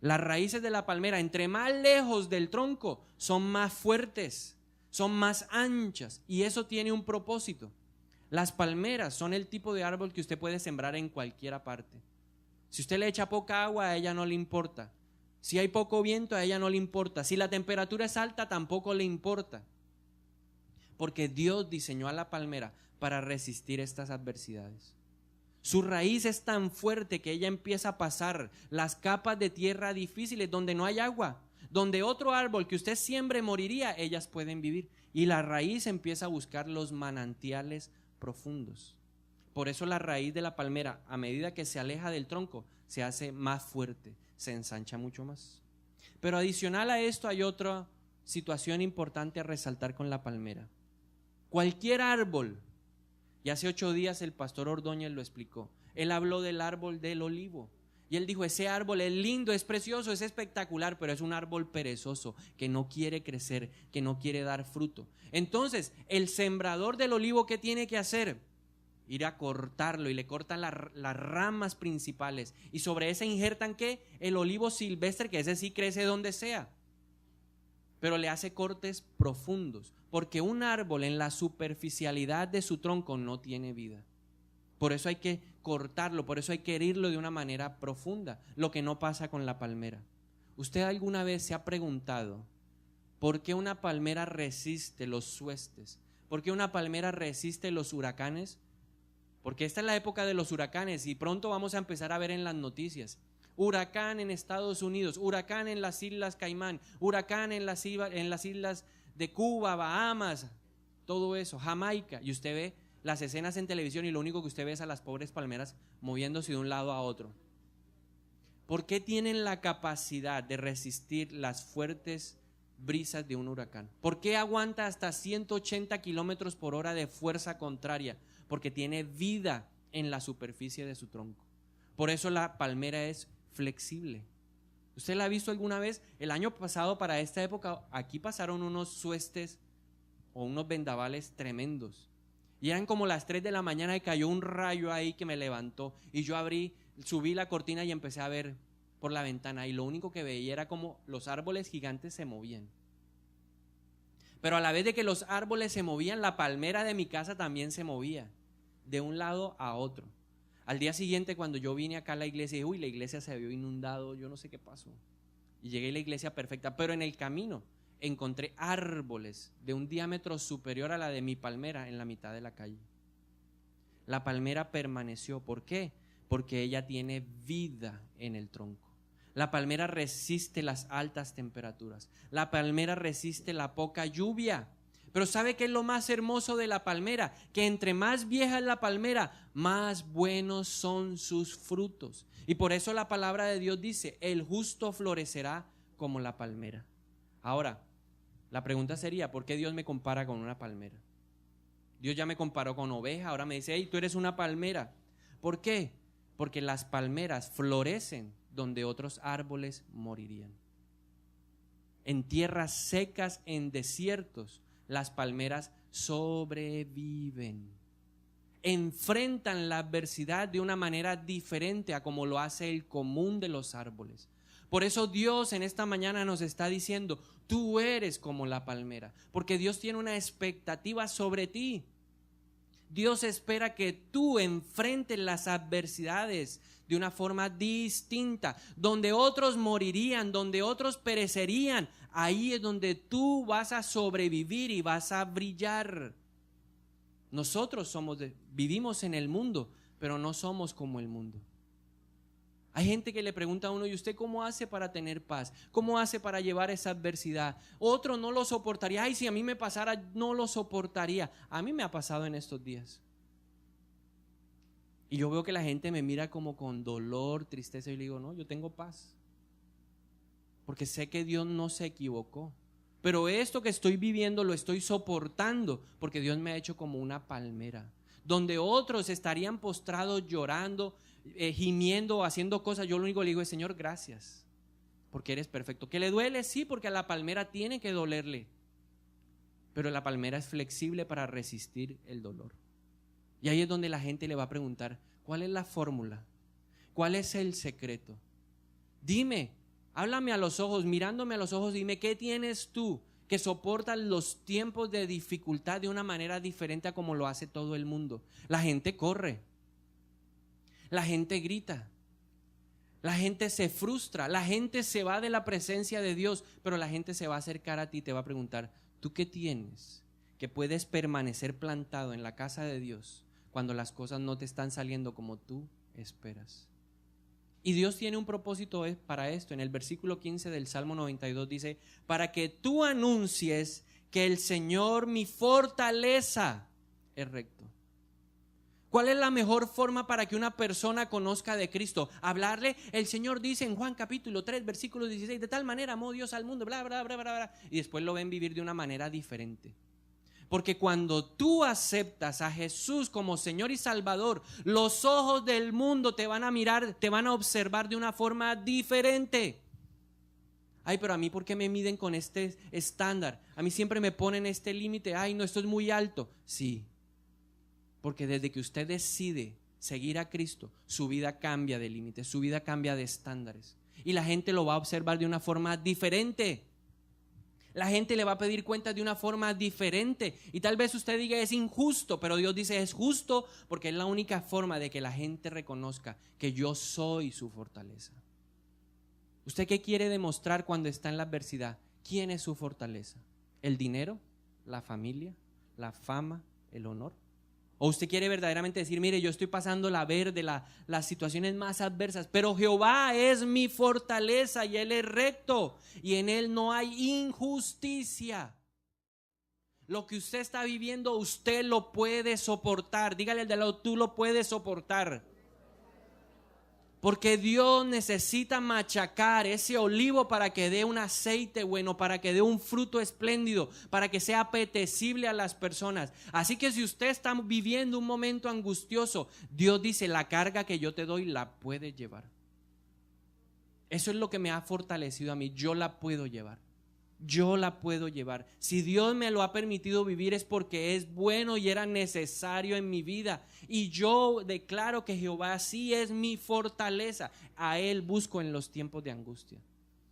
Las raíces de la palmera, entre más lejos del tronco, son más fuertes, son más anchas, y eso tiene un propósito. Las palmeras son el tipo de árbol que usted puede sembrar en cualquier parte. Si usted le echa poca agua, a ella no le importa. Si hay poco viento, a ella no le importa. Si la temperatura es alta, tampoco le importa. Porque Dios diseñó a la palmera para resistir estas adversidades. Su raíz es tan fuerte que ella empieza a pasar las capas de tierra difíciles donde no hay agua, donde otro árbol que usted siembre moriría, ellas pueden vivir. Y la raíz empieza a buscar los manantiales profundos. Por eso la raíz de la palmera, a medida que se aleja del tronco, se hace más fuerte, se ensancha mucho más. Pero adicional a esto hay otra situación importante a resaltar con la palmera. Cualquier árbol, y hace 8 días el pastor Ordóñez lo explicó, él habló del árbol del olivo. Y él dijo, ese árbol es lindo, es precioso, es espectacular, pero es un árbol perezoso que no quiere crecer, que no quiere dar fruto. Entonces, el sembrador del olivo, ¿qué tiene que hacer? Ir a cortarlo, y le cortan las ramas principales. Y sobre ese injertan, ¿qué? El olivo silvestre, que ese sí crece donde sea. Pero le hace cortes profundos, porque un árbol en la superficialidad de su tronco no tiene vida. Por eso hay que cortarlo, por eso hay que herirlo de una manera profunda, lo que no pasa con la palmera. ¿Usted alguna vez se ha preguntado por qué una palmera resiste los suestes? ¿Por qué una palmera resiste los huracanes? Porque esta es la época de los huracanes y pronto vamos a empezar a ver en las noticias. Huracán en Estados Unidos, huracán en las Islas Caimán, huracán en las islas de Cuba, Bahamas, todo eso, Jamaica. Y usted ve las escenas en televisión y lo único que usted ve es a las pobres palmeras moviéndose de un lado a otro. ¿Por qué tienen la capacidad de resistir las fuertes brisas de un huracán? ¿Por qué aguanta hasta 180 kilómetros por hora de fuerza contraria? Porque tiene vida en la superficie de su tronco. Por eso la palmera es flexible. ¿Usted la ha visto alguna vez? El año pasado, para esta época, aquí pasaron unos suestes o unos vendavales tremendos. Y eran como las 3 de la mañana y cayó un rayo ahí que me levantó. Y yo subí la cortina y empecé a ver por la ventana. Y lo único que veía era como los árboles gigantes se movían. Pero a la vez de que los árboles se movían, la palmera de mi casa también se movía, de un lado a otro. Al día siguiente, cuando yo vine acá a la iglesia, dije, la iglesia se había inundado, yo no sé qué pasó. Y llegué a la iglesia perfecta, pero en el camino encontré árboles de un diámetro superior a la de mi palmera en la mitad de la calle. La palmera permaneció. ¿Por qué? Porque ella tiene vida en el tronco. La palmera resiste las altas temperaturas. La palmera resiste la poca lluvia. Pero ¿sabe qué es lo más hermoso de la palmera? Que entre más vieja es la palmera, más buenos son sus frutos. Y por eso la palabra de Dios dice, el justo florecerá como la palmera. Ahora, la pregunta sería, ¿por qué Dios me compara con una palmera? Dios ya me comparó con oveja, ahora me dice, hey, tú eres una palmera. ¿Por qué? Porque las palmeras florecen donde otros árboles morirían. En tierras secas, en desiertos, las palmeras sobreviven. Enfrentan la adversidad de una manera diferente a como lo hace el común de los árboles. Por eso Dios en esta mañana nos está diciendo, tú eres como la palmera, porque Dios tiene una expectativa sobre ti. Dios espera que tú enfrentes las adversidades de una forma distinta. Donde otros morirían, donde otros perecerían, ahí es donde tú vas a sobrevivir y vas a brillar. Nosotros vivimos en el mundo, pero no somos como el mundo. Hay gente que le pregunta a uno, ¿y usted cómo hace para tener paz? ¿Cómo hace para llevar esa adversidad? Otro no lo soportaría. Ay, si a mí me pasara, no lo soportaría. A mí me ha pasado en estos días. Y yo veo que la gente me mira como con dolor, tristeza, y le digo, no, yo tengo paz. Porque sé que Dios no se equivocó. Pero esto que estoy viviendo lo estoy soportando porque Dios me ha hecho como una palmera. Donde otros estarían postrados llorando, gimiendo, haciendo cosas, yo lo único que le digo es, Señor, gracias, porque eres perfecto. ¿Que le duele? Sí, porque a la palmera tiene que dolerle, pero la palmera es flexible para resistir el dolor. Y ahí es donde la gente le va a preguntar, ¿cuál es la fórmula? ¿Cuál es el secreto? Dime, Háblame a los ojos, mirándome a los ojos, dime qué tienes tú que soporta los tiempos de dificultad de una manera diferente a como lo hace todo el mundo. La gente corre, la gente grita, la gente se frustra, la gente se va de la presencia de Dios, pero la gente se va a acercar a ti y te va a preguntar, ¿tú qué tienes que puedes permanecer plantado en la casa de Dios cuando las cosas no te están saliendo como tú esperas? Y Dios tiene un propósito para esto. En el versículo 15 del Salmo 92 dice, para que tú anuncies que el Señor, mi fortaleza, es recto. ¿Cuál es la mejor forma para que una persona conozca de Cristo? Hablarle, el Señor dice en Juan capítulo 3, versículo 16, de tal manera amó Dios al mundo, bla, bla, bla, bla, bla, y después lo ven vivir de una manera diferente. Porque cuando tú aceptas a Jesús como Señor y Salvador, los ojos del mundo te van a mirar, te van a observar de una forma diferente. Ay, pero a mí, ¿por qué me miden con este estándar? A mí siempre me ponen este límite. Ay, no, esto es muy alto. Sí, porque desde que usted decide seguir a Cristo, su vida cambia de límites, su vida cambia de estándares. Y la gente lo va a observar de una forma diferente. La gente le va a pedir cuentas de una forma diferente. Y tal vez usted diga es injusto, pero Dios dice es justo porque es la única forma de que la gente reconozca que yo soy su fortaleza. ¿Usted qué quiere demostrar cuando está en la adversidad? ¿Quién es su fortaleza? ¿El dinero? ¿La familia? ¿La fama? ¿El honor? ¿O usted quiere verdaderamente decir, mire, yo estoy pasando las situaciones más adversas, pero Jehová es mi fortaleza y Él es recto y en Él no hay injusticia? Lo que usted está viviendo, usted lo puede soportar. Dígale al de al lado, tú lo puedes soportar. Porque Dios necesita machacar ese olivo para que dé un aceite bueno, para que dé un fruto espléndido, para que sea apetecible a las personas. Así que si usted está viviendo un momento angustioso, Dios dice, la carga que yo te doy la puedes llevar. Eso es lo que me ha fortalecido a mí, yo la puedo llevar. Yo la puedo llevar. Si Dios me lo ha permitido vivir es porque es bueno y era necesario en mi vida. Y yo declaro que Jehová sí es mi fortaleza. A Él busco en los tiempos de angustia.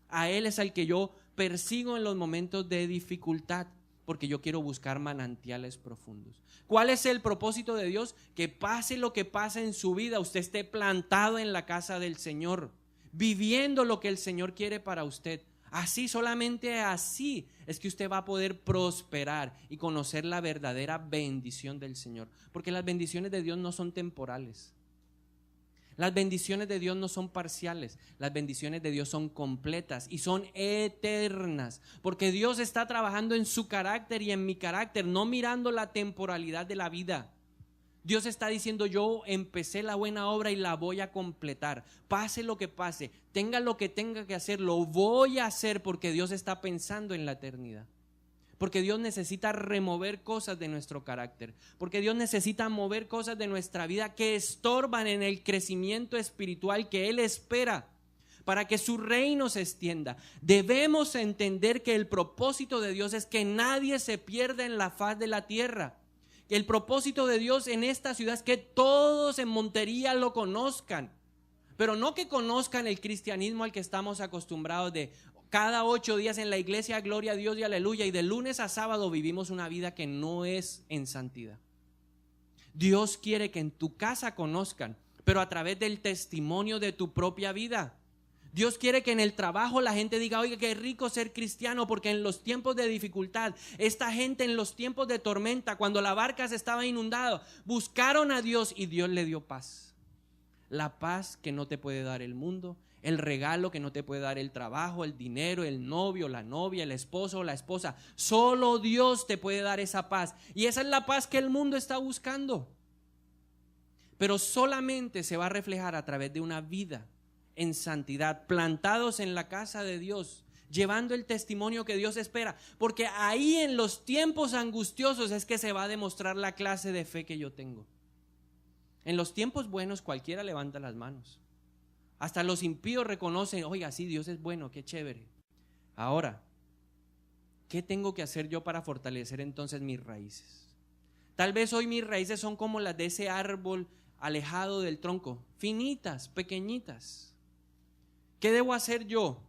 A Él es al que yo persigo en los momentos de dificultad, porque yo quiero buscar manantiales profundos. ¿Cuál es el propósito de Dios? Que pase lo que pase en su vida, usted esté plantado en la casa del Señor, viviendo lo que el Señor quiere para usted. Así, solamente así es que usted va a poder prosperar y conocer la verdadera bendición del Señor. Porque las bendiciones de Dios no son temporales. Las bendiciones de Dios no son parciales. Las bendiciones de Dios son completas y son eternas. Porque Dios está trabajando en su carácter y en mi carácter, no mirando la temporalidad de la vida. Dios está diciendo, yo empecé la buena obra y la voy a completar. Pase lo que pase, tenga lo que tenga que hacer, lo voy a hacer porque Dios está pensando en la eternidad. Porque Dios necesita remover cosas de nuestro carácter. Porque Dios necesita mover cosas de nuestra vida que estorban en el crecimiento espiritual que Él espera para que su reino se extienda. Debemos entender que el propósito de Dios es que nadie se pierda en la faz de la tierra. El propósito de Dios en esta ciudad es que todos en Montería lo conozcan, pero no que conozcan el cristianismo al que estamos acostumbrados de cada 8 días en la iglesia, gloria a Dios y aleluya, y de lunes a sábado vivimos una vida que no es en santidad. Dios quiere que en tu casa conozcan, pero a través del testimonio de tu propia vida. Dios quiere que en el trabajo la gente diga, oiga, qué rico ser cristiano, porque en los tiempos de dificultad, esta gente en los tiempos de tormenta, cuando la barca se estaba inundada, buscaron a Dios y Dios le dio paz. La paz que no te puede dar el mundo, el regalo que no te puede dar el trabajo, el dinero, el novio, la novia, el esposo o la esposa. Solo Dios te puede dar esa paz. Y esa es la paz que el mundo está buscando. Pero solamente se va a reflejar a través de una vida en santidad, plantados en la casa de Dios, llevando el testimonio que Dios espera, porque ahí en los tiempos angustiosos es que se va a demostrar la clase de fe que yo tengo. En los tiempos buenos cualquiera levanta las manos, hasta los impíos reconocen, oiga, sí, Dios es bueno, qué chévere. Ahora, ¿qué tengo que hacer yo para fortalecer entonces mis raíces? Tal vez hoy mis raíces son como las de ese árbol alejado del tronco, finitas, pequeñitas. ¿Qué debo hacer yo?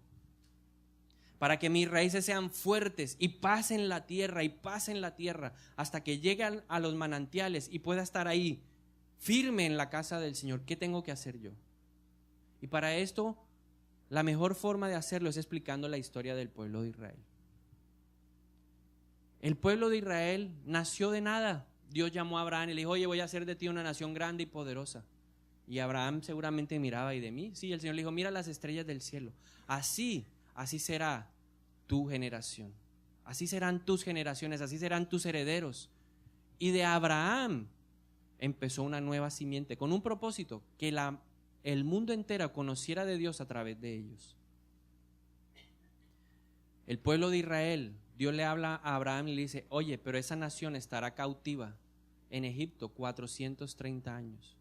para que mis raíces sean fuertes y pasen la tierra hasta que lleguen a los manantiales y pueda estar ahí firme en la casa del Señor. ¿Qué tengo que hacer yo? Y para esto, la mejor forma de hacerlo es explicando la historia del pueblo de Israel. El pueblo de Israel nació de nada. Dios llamó a Abraham y le dijo: oye, voy a hacer de ti una nación grande y poderosa. Y Abraham seguramente miraba: ¿y de mí? Sí, el Señor le dijo: mira las estrellas del cielo. Así será tu generación. Así serán tus generaciones, así serán tus herederos. Y de Abraham empezó una nueva simiente con un propósito: que el mundo entero conociera de Dios a través de ellos. El pueblo de Israel, Dios le habla a Abraham y le dice: oye, pero esa nación estará cautiva en Egipto 430 años.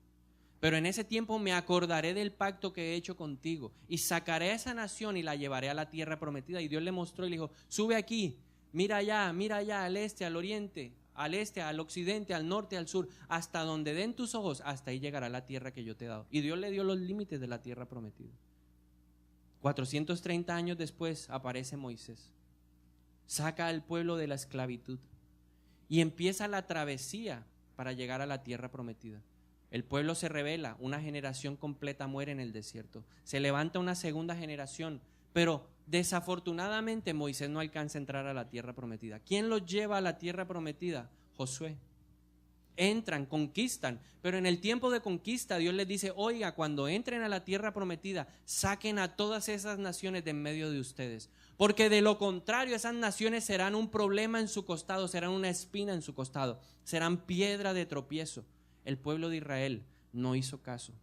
Pero en ese tiempo me acordaré del pacto que he hecho contigo y sacaré a esa nación y la llevaré a la tierra prometida. Y Dios le mostró y le dijo: sube aquí, mira allá, al este, al oriente, al este, al occidente, al norte, al sur, hasta donde den tus ojos, hasta ahí llegará la tierra que yo te he dado. Y Dios le dio los límites de la tierra prometida. 430 años después aparece Moisés, saca al pueblo de la esclavitud y empieza la travesía para llegar a la tierra prometida. El pueblo se rebela, una generación completa muere en el desierto. Se levanta una segunda generación, pero desafortunadamente Moisés no alcanza a entrar a la tierra prometida. ¿Quién los lleva a la tierra prometida? Josué. Entran, conquistan, pero en el tiempo de conquista Dios les dice: oiga, cuando entren a la tierra prometida, saquen a todas esas naciones de en medio de ustedes, porque de lo contrario esas naciones serán un problema en su costado, serán una espina en su costado, serán piedra de tropiezo. El pueblo de Israel no hizo caso.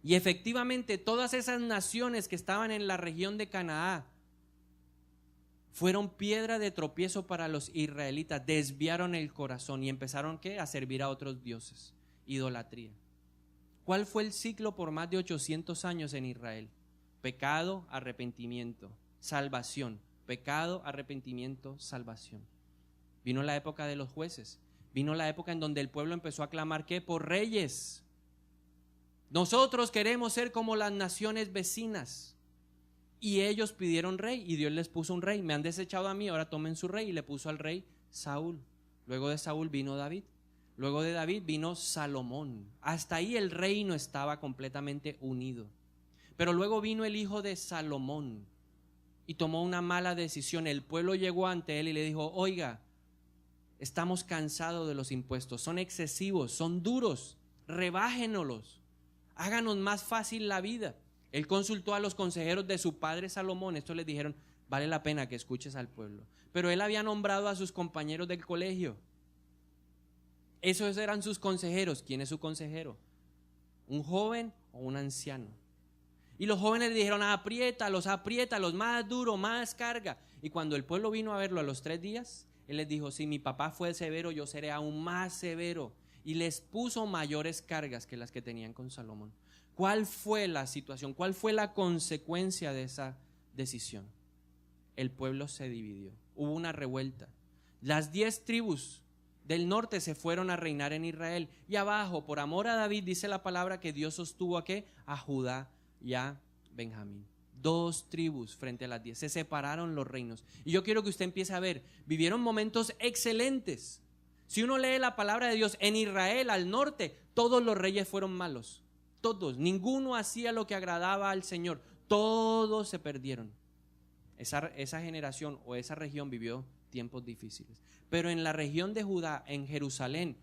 Y efectivamente todas esas naciones que estaban en la región de Canaán fueron piedra de tropiezo para los israelitas. Desviaron el corazón y empezaron ¿qué? A servir a otros dioses, idolatría. ¿Cuál fue el ciclo por más de 800 años en Israel? Pecado, arrepentimiento, salvación. Pecado, arrepentimiento, salvación. Vino la época de los jueces. Vino la época en donde el pueblo empezó a clamar ¿qué? Por reyes. Nosotros queremos ser como las naciones vecinas. Y ellos pidieron rey y Dios les puso un rey. Me han desechado a mí, ahora tomen su rey. Y le puso al rey Saúl. Luego de Saúl vino David. Luego de David vino Salomón. Hasta ahí el reino estaba completamente unido. Pero luego vino el hijo de Salomón y tomó una mala decisión. El pueblo llegó ante él y le dijo: oiga, estamos cansados de los impuestos, son excesivos, son duros, rebájenoslos, háganos más fácil la vida. Él consultó a los consejeros de su padre Salomón. Estos le dijeron: vale la pena que escuches al pueblo. Pero él había nombrado a sus compañeros del colegio. Esos eran sus consejeros. ¿Quién es su consejero? ¿Un joven o un anciano? Y los jóvenes le dijeron: apriétalos, más duro, más carga. Y cuando el pueblo vino a verlo a los 3 días, él les dijo: si mi papá fue severo, yo seré aún más severo. Y les puso mayores cargas que las que tenían con Salomón. ¿Cuál fue la situación? ¿Cuál fue la consecuencia de esa decisión? El pueblo se dividió. Hubo una revuelta. Las 10 tribus del norte se fueron a reinar en Israel. Y abajo, por amor a David, dice la palabra que Dios sostuvo ¿a qué? A Judá y a Benjamín. 2 tribus frente a las 10. Se separaron los reinos. Y yo quiero que usted empiece a ver, vivieron momentos excelentes. Si uno lee la palabra de Dios, en Israel, al norte, todos los reyes fueron malos. Todos, ninguno hacía lo que agradaba al Señor. Todos se perdieron. Esa generación o esa región vivió tiempos difíciles. Pero en la región de Judá, en Jerusalén,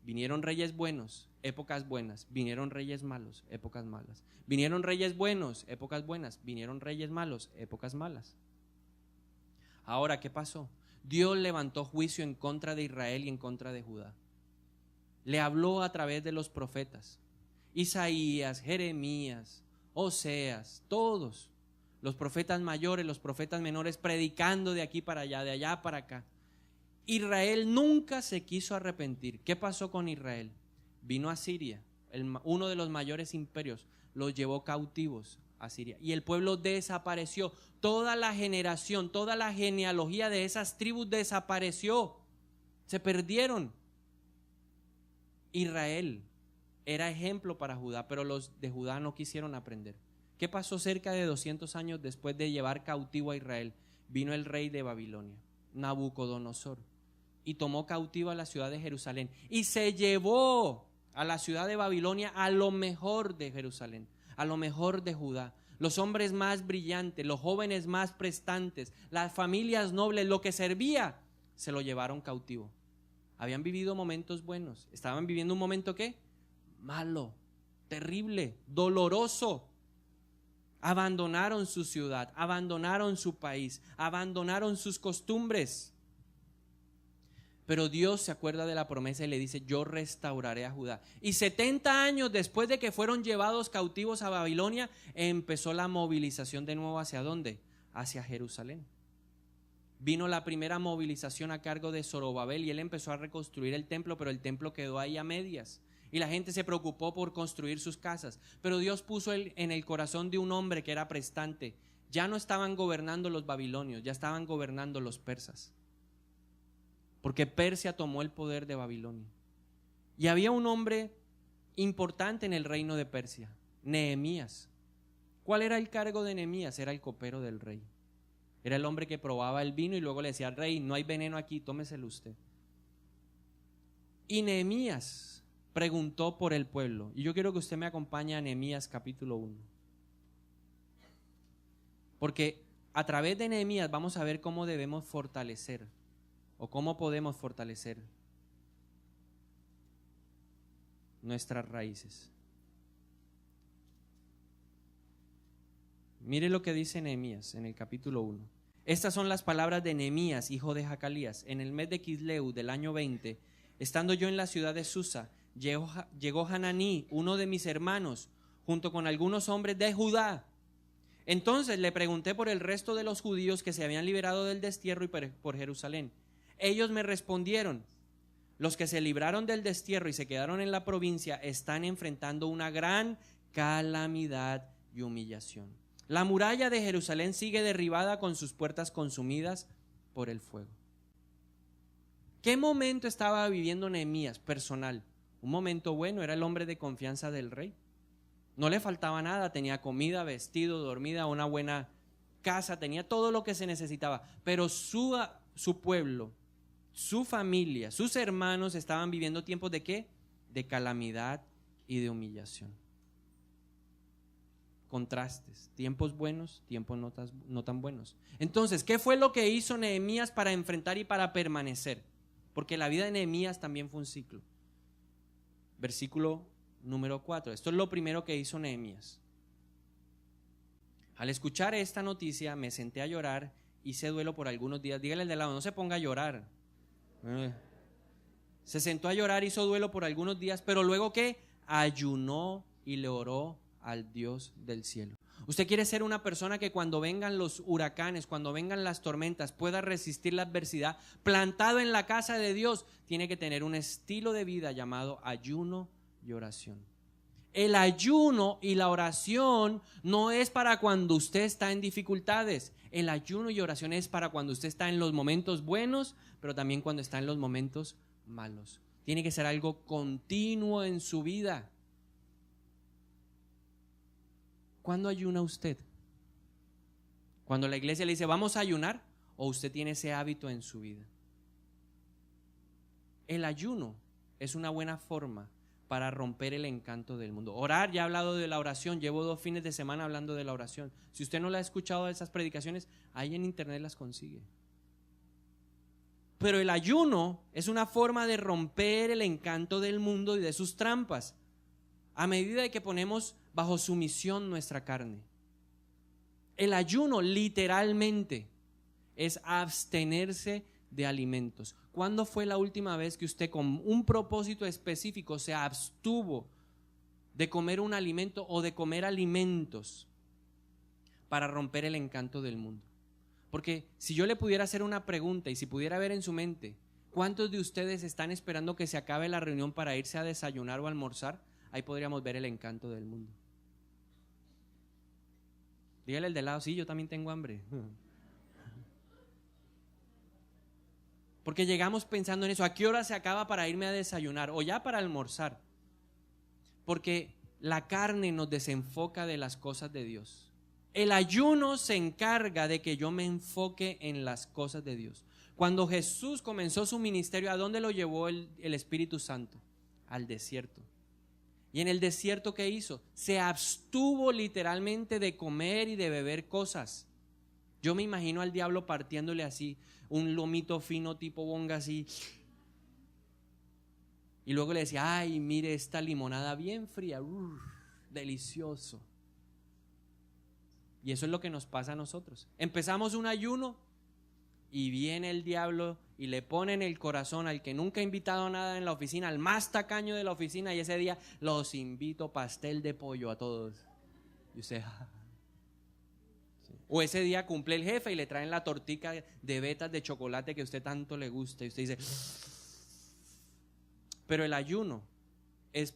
vinieron reyes buenos, épocas buenas. Vinieron reyes malos, épocas malas. Vinieron reyes buenos, épocas buenas. Vinieron reyes malos, épocas malas. Ahora, ¿qué pasó? Dios levantó juicio en contra de Israel y en contra de Judá. Le habló a través de los profetas. Isaías, Jeremías, Oseas, todos. Los profetas mayores, los profetas menores, predicando de aquí para allá, de allá para acá. Israel nunca se quiso arrepentir. ¿Qué pasó con Israel? Vino a Siria, uno de los mayores imperios, los llevó cautivos a Siria. Y el pueblo desapareció. Toda la generación, toda la genealogía de esas tribus desapareció. Se perdieron. Israel era ejemplo para Judá, pero los de Judá no quisieron aprender. ¿Qué pasó cerca de 200 años después de llevar cautivo a Israel? Vino el rey de Babilonia, Nabucodonosor, y tomó cautiva la ciudad de Jerusalén y se llevó a la ciudad de Babilonia a lo mejor de Jerusalén, a lo mejor de Judá, los hombres más brillantes, los jóvenes más prestantes, las familias nobles, lo que servía, se lo llevaron cautivo. Habían vivido momentos buenos, estaban viviendo un momento ¿qué? Malo, terrible, doloroso. Abandonaron su ciudad, abandonaron su país, abandonaron sus costumbres. Pero Dios se acuerda de la promesa y le dice: yo restauraré a Judá. Y 70 años después de que fueron llevados cautivos a Babilonia, empezó la movilización de nuevo. ¿Hacia dónde? Hacia Jerusalén. Vino la primera movilización a cargo de Zorobabel y él empezó a reconstruir el templo, pero el templo quedó ahí a medias. Y la gente se preocupó por construir sus casas. Pero Dios puso en el corazón de un hombre que era prestante. Ya no estaban gobernando los babilonios, ya estaban gobernando los persas. Porque Persia tomó el poder de Babilonia. Y había un hombre importante en el reino de Persia, Nehemías. ¿Cuál era el cargo de Nehemías? Era el copero del rey. Era el hombre que probaba el vino y luego le decía al rey: no hay veneno aquí, tómeselo usted. Y Nehemías preguntó por el pueblo. Y yo quiero que usted me acompañe a Nehemías capítulo 1. Porque a través de Nehemías vamos a ver cómo debemos fortalecer o cómo podemos fortalecer nuestras raíces. Mire lo que dice Nehemías en el capítulo 1. Estas son las palabras de Nehemías, hijo de Jacalías. En el mes de Quisleu del año 20, estando yo en la ciudad de Susa, llegó Hananí, uno de mis hermanos, junto con algunos hombres de Judá. Entonces le pregunté por el resto de los judíos que se habían liberado del destierro y por Jerusalén. Ellos me respondieron: los que se libraron del destierro y se quedaron en la provincia están enfrentando una gran calamidad y humillación. La muralla de Jerusalén sigue derribada con sus puertas consumidas por el fuego. ¿Qué momento estaba viviendo Nehemías personal? Un momento bueno, era el hombre de confianza del rey. No le faltaba nada, tenía comida, vestido, dormida, una buena casa, tenía todo lo que se necesitaba. Pero su pueblo, su familia, sus hermanos estaban viviendo tiempos ¿de qué? De calamidad y de humillación. Contrastes, tiempos buenos, tiempos no tan buenos. Entonces, ¿qué fue lo que hizo Nehemías para enfrentar y para permanecer? Porque la vida de Nehemías también fue un ciclo. Versículo número 4. Esto es lo primero que hizo Nehemías. Al escuchar esta noticia me senté a llorar, hice duelo por algunos días. Dígale al de lado, no se ponga a llorar. Se sentó a llorar, hizo duelo por algunos días, pero luego ¿qué? Ayunó y le oró al Dios del cielo. Usted quiere ser una persona que cuando vengan los huracanes, cuando vengan las tormentas, pueda resistir la adversidad. Plantado en la casa de Dios, tiene que tener un estilo de vida llamado ayuno y oración. El ayuno y la oración no es para cuando usted está en dificultades. El ayuno y oración es para cuando usted está en los momentos buenos, pero también cuando está en los momentos malos. Tiene que ser algo continuo en su vida. ¿Cuándo ayuna usted? ¿Cuando la iglesia le dice vamos a ayunar? ¿O usted tiene ese hábito en su vida? El ayuno es una buena forma para romper el encanto del mundo. Orar, ya he hablado de la oración, llevo 2 fines de semana hablando de la oración. Si usted no la ha escuchado de esas predicaciones, ahí en internet las consigue. Pero el ayuno es una forma de romper el encanto del mundo y de sus trampas, a medida de que ponemos bajo sumisión nuestra carne. El ayuno literalmente es abstenerse de alimentos. ¿Cuándo fue la última vez que usted con un propósito específico se abstuvo de comer un alimento o de comer alimentos para romper el encanto del mundo? Porque si yo le pudiera hacer una pregunta y si pudiera ver en su mente, ¿cuántos de ustedes están esperando que se acabe la reunión para irse a desayunar o almorzar? Ahí podríamos ver el encanto del mundo. Dígale al de lado, sí, yo también tengo hambre. Porque llegamos pensando en eso, ¿a qué hora se acaba para irme a desayunar? O ya para almorzar. Porque la carne nos desenfoca de las cosas de Dios. El ayuno se encarga de que yo me enfoque en las cosas de Dios. Cuando Jesús comenzó su ministerio, ¿a dónde lo llevó el Espíritu Santo? Al desierto. Y en el desierto, ¿qué hizo? Se abstuvo literalmente de comer y de beber cosas. Yo me imagino al diablo partiéndole así, un lomito fino tipo bonga así. Y luego le decía, ay, mire esta limonada bien fría, delicioso. Y eso es lo que nos pasa a nosotros. Empezamos un ayuno y viene el diablo y le pone en el corazón al que nunca ha invitado nada en la oficina, al más tacaño de la oficina, y ese día los invito pastel de pollo a todos. Y usted, sí. O ese día cumple el jefe y le traen la tortica de vetas de chocolate que a usted tanto le gusta y usted dice. Pero el ayuno es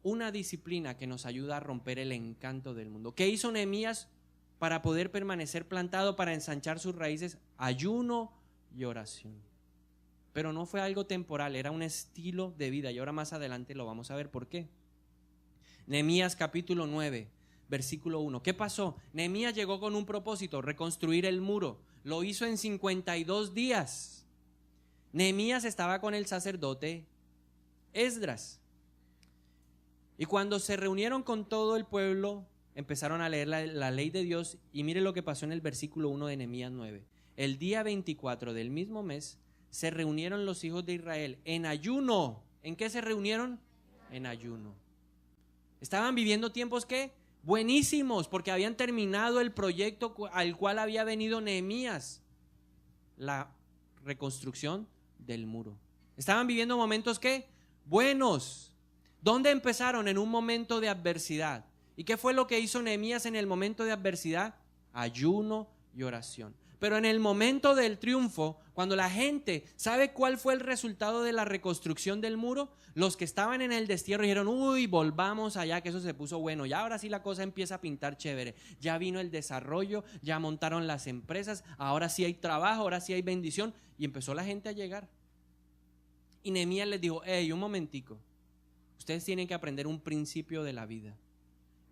una disciplina que nos ayuda a romper el encanto del mundo. ¿Qué hizo Nehemías para poder permanecer plantado, para ensanchar sus raíces? Ayuno y oración. Pero no fue algo temporal, era un estilo de vida, y ahora más adelante lo vamos a ver por qué. Nehemías capítulo 9, versículo 1. ¿Qué pasó? Nehemías llegó con un propósito, reconstruir el muro. Lo hizo en 52 días. Nehemías estaba con el sacerdote Esdras. Y cuando se reunieron con todo el pueblo, empezaron a leer la ley de Dios, y mire lo que pasó en el versículo 1 de Nehemías 9. El día 24 del mismo mes se reunieron los hijos de Israel en ayuno. ¿En qué se reunieron? En ayuno. Estaban viviendo tiempos ¿qué? Buenísimos, porque habían terminado el proyecto al cual había venido Nehemías, la reconstrucción del muro. Estaban viviendo momentos ¿qué? Buenos. ¿Dónde empezaron? En un momento de adversidad. ¿Y qué fue lo que hizo Nehemías en el momento de adversidad? Ayuno y oración. Pero en el momento del triunfo, cuando la gente sabe cuál fue el resultado de la reconstrucción del muro, los que estaban en el destierro dijeron, uy, volvamos allá, que eso se puso bueno, ya ahora sí la cosa empieza a pintar chévere, ya vino el desarrollo, ya montaron las empresas, ahora sí hay trabajo, ahora sí hay bendición, y empezó la gente a llegar. Y Nehemías les dijo, hey, un momentico, ustedes tienen que aprender un principio de la vida.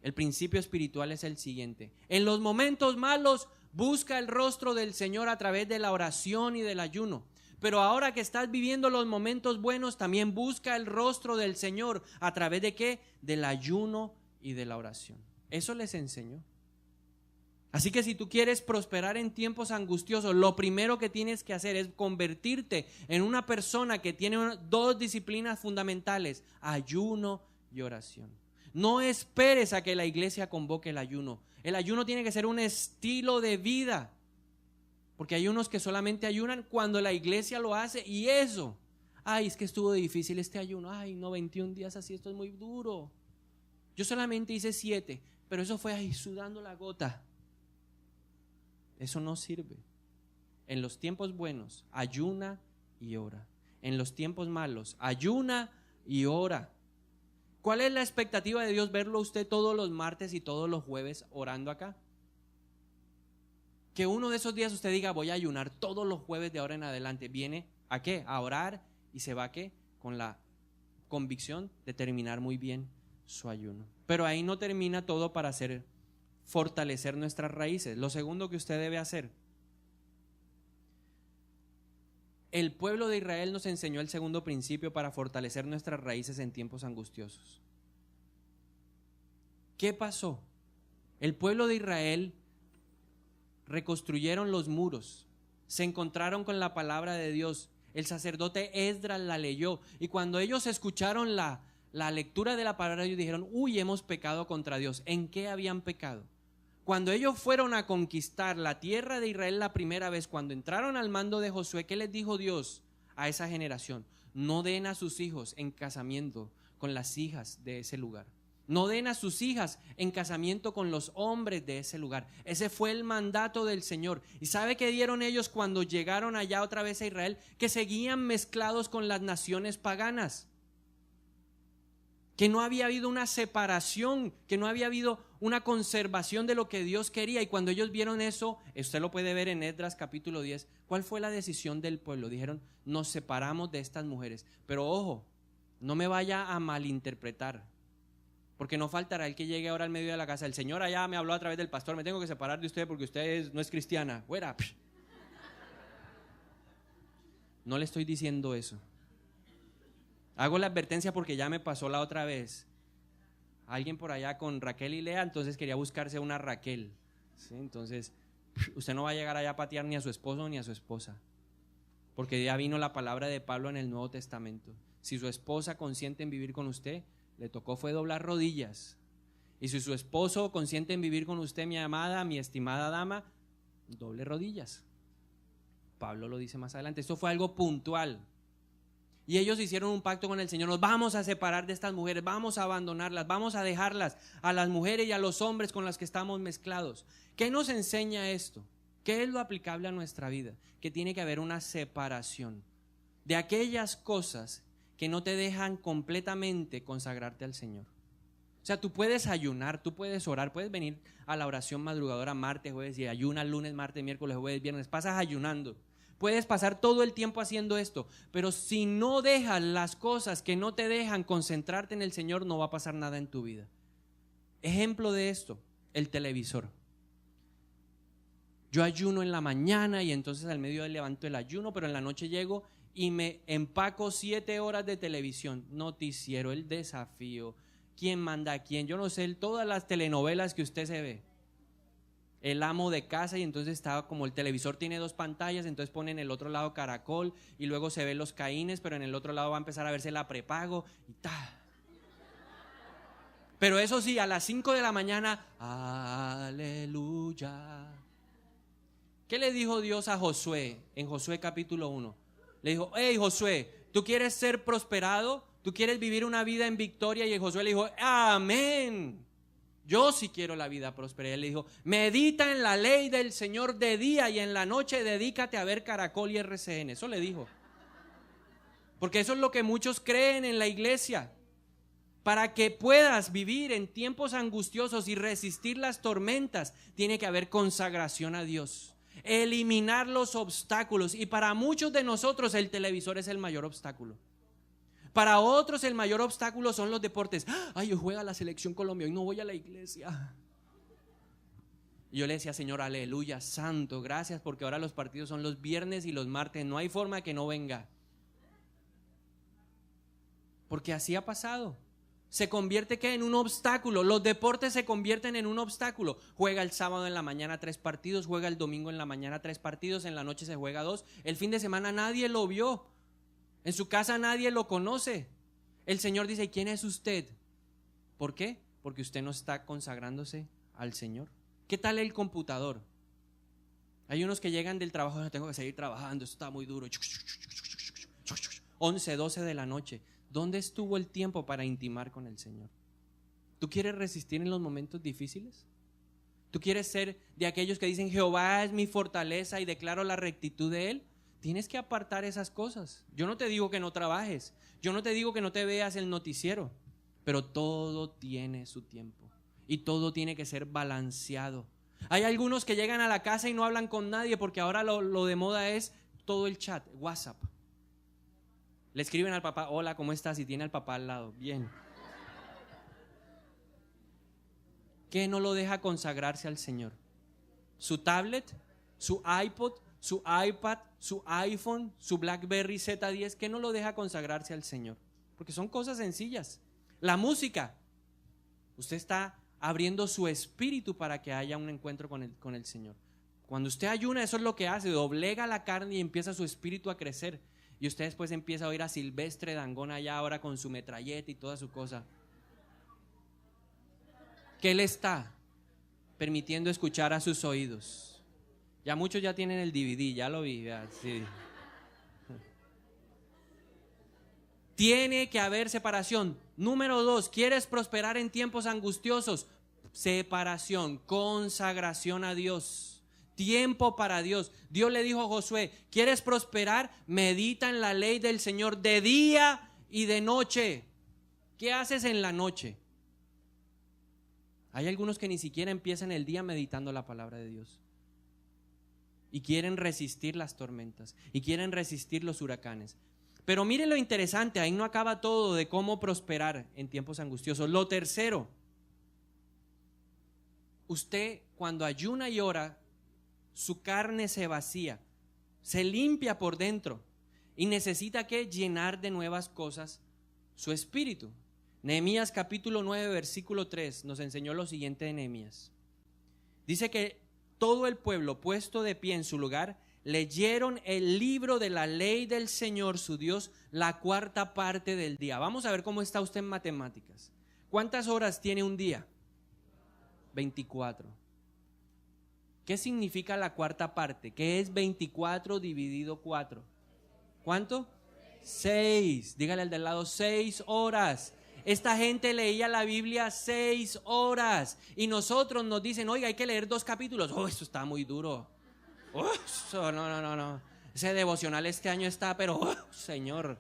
El principio espiritual es el siguiente: en los momentos malos, busca el rostro del Señor a través de la oración y del ayuno. Pero ahora que estás viviendo los momentos buenos, también busca el rostro del Señor a través de ¿qué? Del ayuno y de la oración. Eso les enseñó. Así que si tú quieres prosperar en tiempos angustiosos, lo primero que tienes que hacer es convertirte en una persona que tiene dos disciplinas fundamentales: ayuno y oración. No esperes a que la iglesia convoque el ayuno. El ayuno tiene que ser un estilo de vida, porque hay unos que solamente ayunan cuando la iglesia lo hace, y eso, ay, es que estuvo difícil este ayuno, ay, no, 21 días así, esto es muy duro. Yo solamente hice 7, pero eso fue ahí sudando la gota. Eso no sirve. En los tiempos buenos, ayuna y ora. En los tiempos malos, ayuna y ora. ¿Cuál es la expectativa de Dios? Verlo usted todos los martes y todos los jueves orando acá. Que uno de esos días usted diga, voy a ayunar todos los jueves de ahora en adelante. ¿Viene a qué? A orar, y se va a qué? Con la convicción de terminar muy bien su ayuno. Pero ahí no termina todo para fortalecer nuestras raíces. Lo segundo que usted debe hacer: el pueblo de Israel nos enseñó el segundo principio para fortalecer nuestras raíces en tiempos angustiosos. ¿Qué pasó? El pueblo de Israel reconstruyeron los muros, se encontraron con la palabra de Dios, el sacerdote Esdras la leyó, y cuando ellos escucharon la lectura de la palabra, ellos dijeron, uy, hemos pecado contra Dios. ¿En qué habían pecado? Cuando ellos fueron a conquistar la tierra de Israel la primera vez, cuando entraron al mando de Josué, ¿qué les dijo Dios a esa generación? No den a sus hijos en casamiento con las hijas de ese lugar. No den a sus hijas en casamiento con los hombres de ese lugar. Ese fue el mandato del Señor. ¿Y sabe qué dieron ellos cuando llegaron allá otra vez a Israel? Que seguían mezclados con las naciones paganas. Que no había habido una separación, que no había habido una conservación de lo que Dios quería. Y cuando ellos vieron eso, usted lo puede ver en Esdras capítulo 10, ¿cuál fue la decisión del pueblo? Dijeron, nos separamos de estas mujeres. Pero ojo, no me vaya a malinterpretar, Porque no faltará el que llegue ahora al medio de la casa. El Señor allá me habló a través del pastor, me tengo que separar de usted porque usted no es cristiana. Fuera. No le estoy diciendo eso. Hago la advertencia porque ya me pasó la otra vez. Alguien por allá con Raquel y Lea, entonces quería buscarse una Raquel. ¿Sí? Entonces, usted no va a llegar allá a patear ni a su esposo ni a su esposa. Porque ya vino la palabra de Pablo en el Nuevo Testamento. Si su esposa consiente en vivir con usted, le tocó fue doblar rodillas. Y si su esposo consiente en vivir con usted, mi amada, mi estimada dama, doble rodillas. Pablo lo dice más adelante. Esto fue algo puntual. Y ellos hicieron un pacto con el Señor. Nos vamos a separar de estas mujeres, vamos a abandonarlas, vamos a dejarlas a las mujeres y a los hombres con las que estamos mezclados. ¿Qué nos enseña esto? ¿Qué es lo aplicable a nuestra vida? Que tiene que haber una separación de aquellas cosas que no te dejan completamente consagrarte al Señor. O sea, tú puedes ayunar, tú puedes orar, puedes venir a la oración madrugadora martes, jueves y ayunas lunes, martes, miércoles, jueves, viernes, pasas ayunando. Puedes pasar todo el tiempo haciendo esto, pero si no dejas las cosas que no te dejan concentrarte en el Señor, no va a pasar nada en tu vida. Ejemplo de esto, el televisor. Yo ayuno en la mañana y entonces al mediodía levanto el ayuno, pero en la noche llego y me empaco 7 horas de televisión, noticiero, El Desafío, quién manda a quién, yo no sé, todas las telenovelas que usted se ve. El amo de casa, y entonces estaba como el televisor tiene 2 pantallas, entonces ponen en el otro lado Caracol y luego se ven los Caínes, pero en el otro lado va a empezar a verse la prepago y tal. Pero eso sí, a las 5 de la mañana, aleluya. ¿Qué le dijo Dios a Josué en Josué capítulo 1? Le dijo, hey Josué, ¿tú quieres ser prosperado? ¿Tú quieres vivir una vida en victoria? Y Josué le dijo, amén. Yo sí quiero la vida próspera. Y él le dijo, medita en la ley del Señor de día y en la noche dedícate a ver Caracol y RCN. Eso le dijo. Porque eso es lo que muchos creen en la iglesia. Para que puedas vivir en tiempos angustiosos y resistir las tormentas, tiene que haber consagración a Dios. Eliminar los obstáculos. Y para muchos de nosotros el televisor es el mayor obstáculo. Para otros el mayor obstáculo son los deportes. Ay, hoy juega la selección Colombia, hoy no voy a la iglesia. Y yo le decía, Señor, aleluya, santo, gracias, porque ahora los partidos son los viernes y los martes, no hay forma que no venga. Porque así ha pasado. Se convierte que en un obstáculo. Los deportes se convierten en un obstáculo. Juega el sábado en la mañana 3 partidos, juega el domingo en la mañana 3 partidos, en la noche se juega 2. El fin de semana nadie lo vio. En su casa nadie lo conoce. El Señor dice, ¿quién es usted? ¿Por qué? Porque usted no está consagrándose al Señor. ¿Qué tal el computador? Hay unos que llegan del trabajo, no tengo que seguir trabajando, esto está muy duro. 11, 12 de la noche. ¿Dónde estuvo el tiempo para intimar con el Señor? ¿Tú quieres resistir en los momentos difíciles? ¿Tú quieres ser de aquellos que dicen, Jehová es mi fortaleza y declaro la rectitud de Él? Tienes que apartar esas cosas. Yo no te digo que no trabajes, yo no te digo que no te veas el noticiero, pero todo tiene su tiempo y todo tiene que ser balanceado. Hay algunos que llegan a la casa y no hablan con nadie porque ahora lo de moda es todo el chat, WhatsApp. Le escriben al papá, hola, ¿cómo estás? Y tiene al papá al lado, bien. ¿Qué no lo deja consagrarse al Señor? ¿Su tablet? ¿Su iPod? ¿Su iPad? ¿Su iPhone? ¿Su BlackBerry Z10? ¿Qué no lo deja consagrarse al Señor? Porque son cosas sencillas. La música. Usted está abriendo su espíritu para que haya un encuentro con el Señor. Cuando usted ayuna, eso es lo que hace, doblega la carne y empieza su espíritu a crecer. Y usted después empieza a oír a Silvestre Dangond allá ahora con su metralleta y toda su cosa. ¿Qué le está permitiendo escuchar a sus oídos? Ya muchos ya tienen el DVD, ya lo vi. Ya, sí. Tiene que haber separación. Número 2, ¿quieres prosperar en tiempos angustiosos? Separación, consagración a Dios. Tiempo para Dios. Dios le dijo a Josué, ¿quieres prosperar? Medita en la ley del Señor de día y de noche. ¿Qué haces en la noche? Hay algunos que ni siquiera empiezan el día meditando la palabra de Dios. Y quieren resistir las tormentas. Y quieren resistir los huracanes. Pero mire lo interesante, ahí no acaba todo de cómo prosperar en tiempos angustiosos. Lo tercero, usted cuando ayuna y ora, su carne se vacía, se limpia por dentro y necesita que llenar de nuevas cosas su espíritu. Nehemías capítulo 9 versículo 3 nos enseñó lo siguiente de Nehemías. Dice que todo el pueblo puesto de pie en su lugar leyeron el libro de la ley del Señor su Dios la cuarta parte del día. Vamos a ver cómo está usted en matemáticas. ¿Cuántas horas tiene un día? 24. ¿Qué significa la cuarta parte? ¿Qué es 24 dividido 4? ¿Cuánto? 6. Dígale al del lado, 6 horas. Esta gente leía la Biblia 6 horas y nosotros nos dicen, oiga, hay que leer 2 capítulos. Oh, eso está muy duro. Oh, no. Ese devocional este año está, pero, Señor.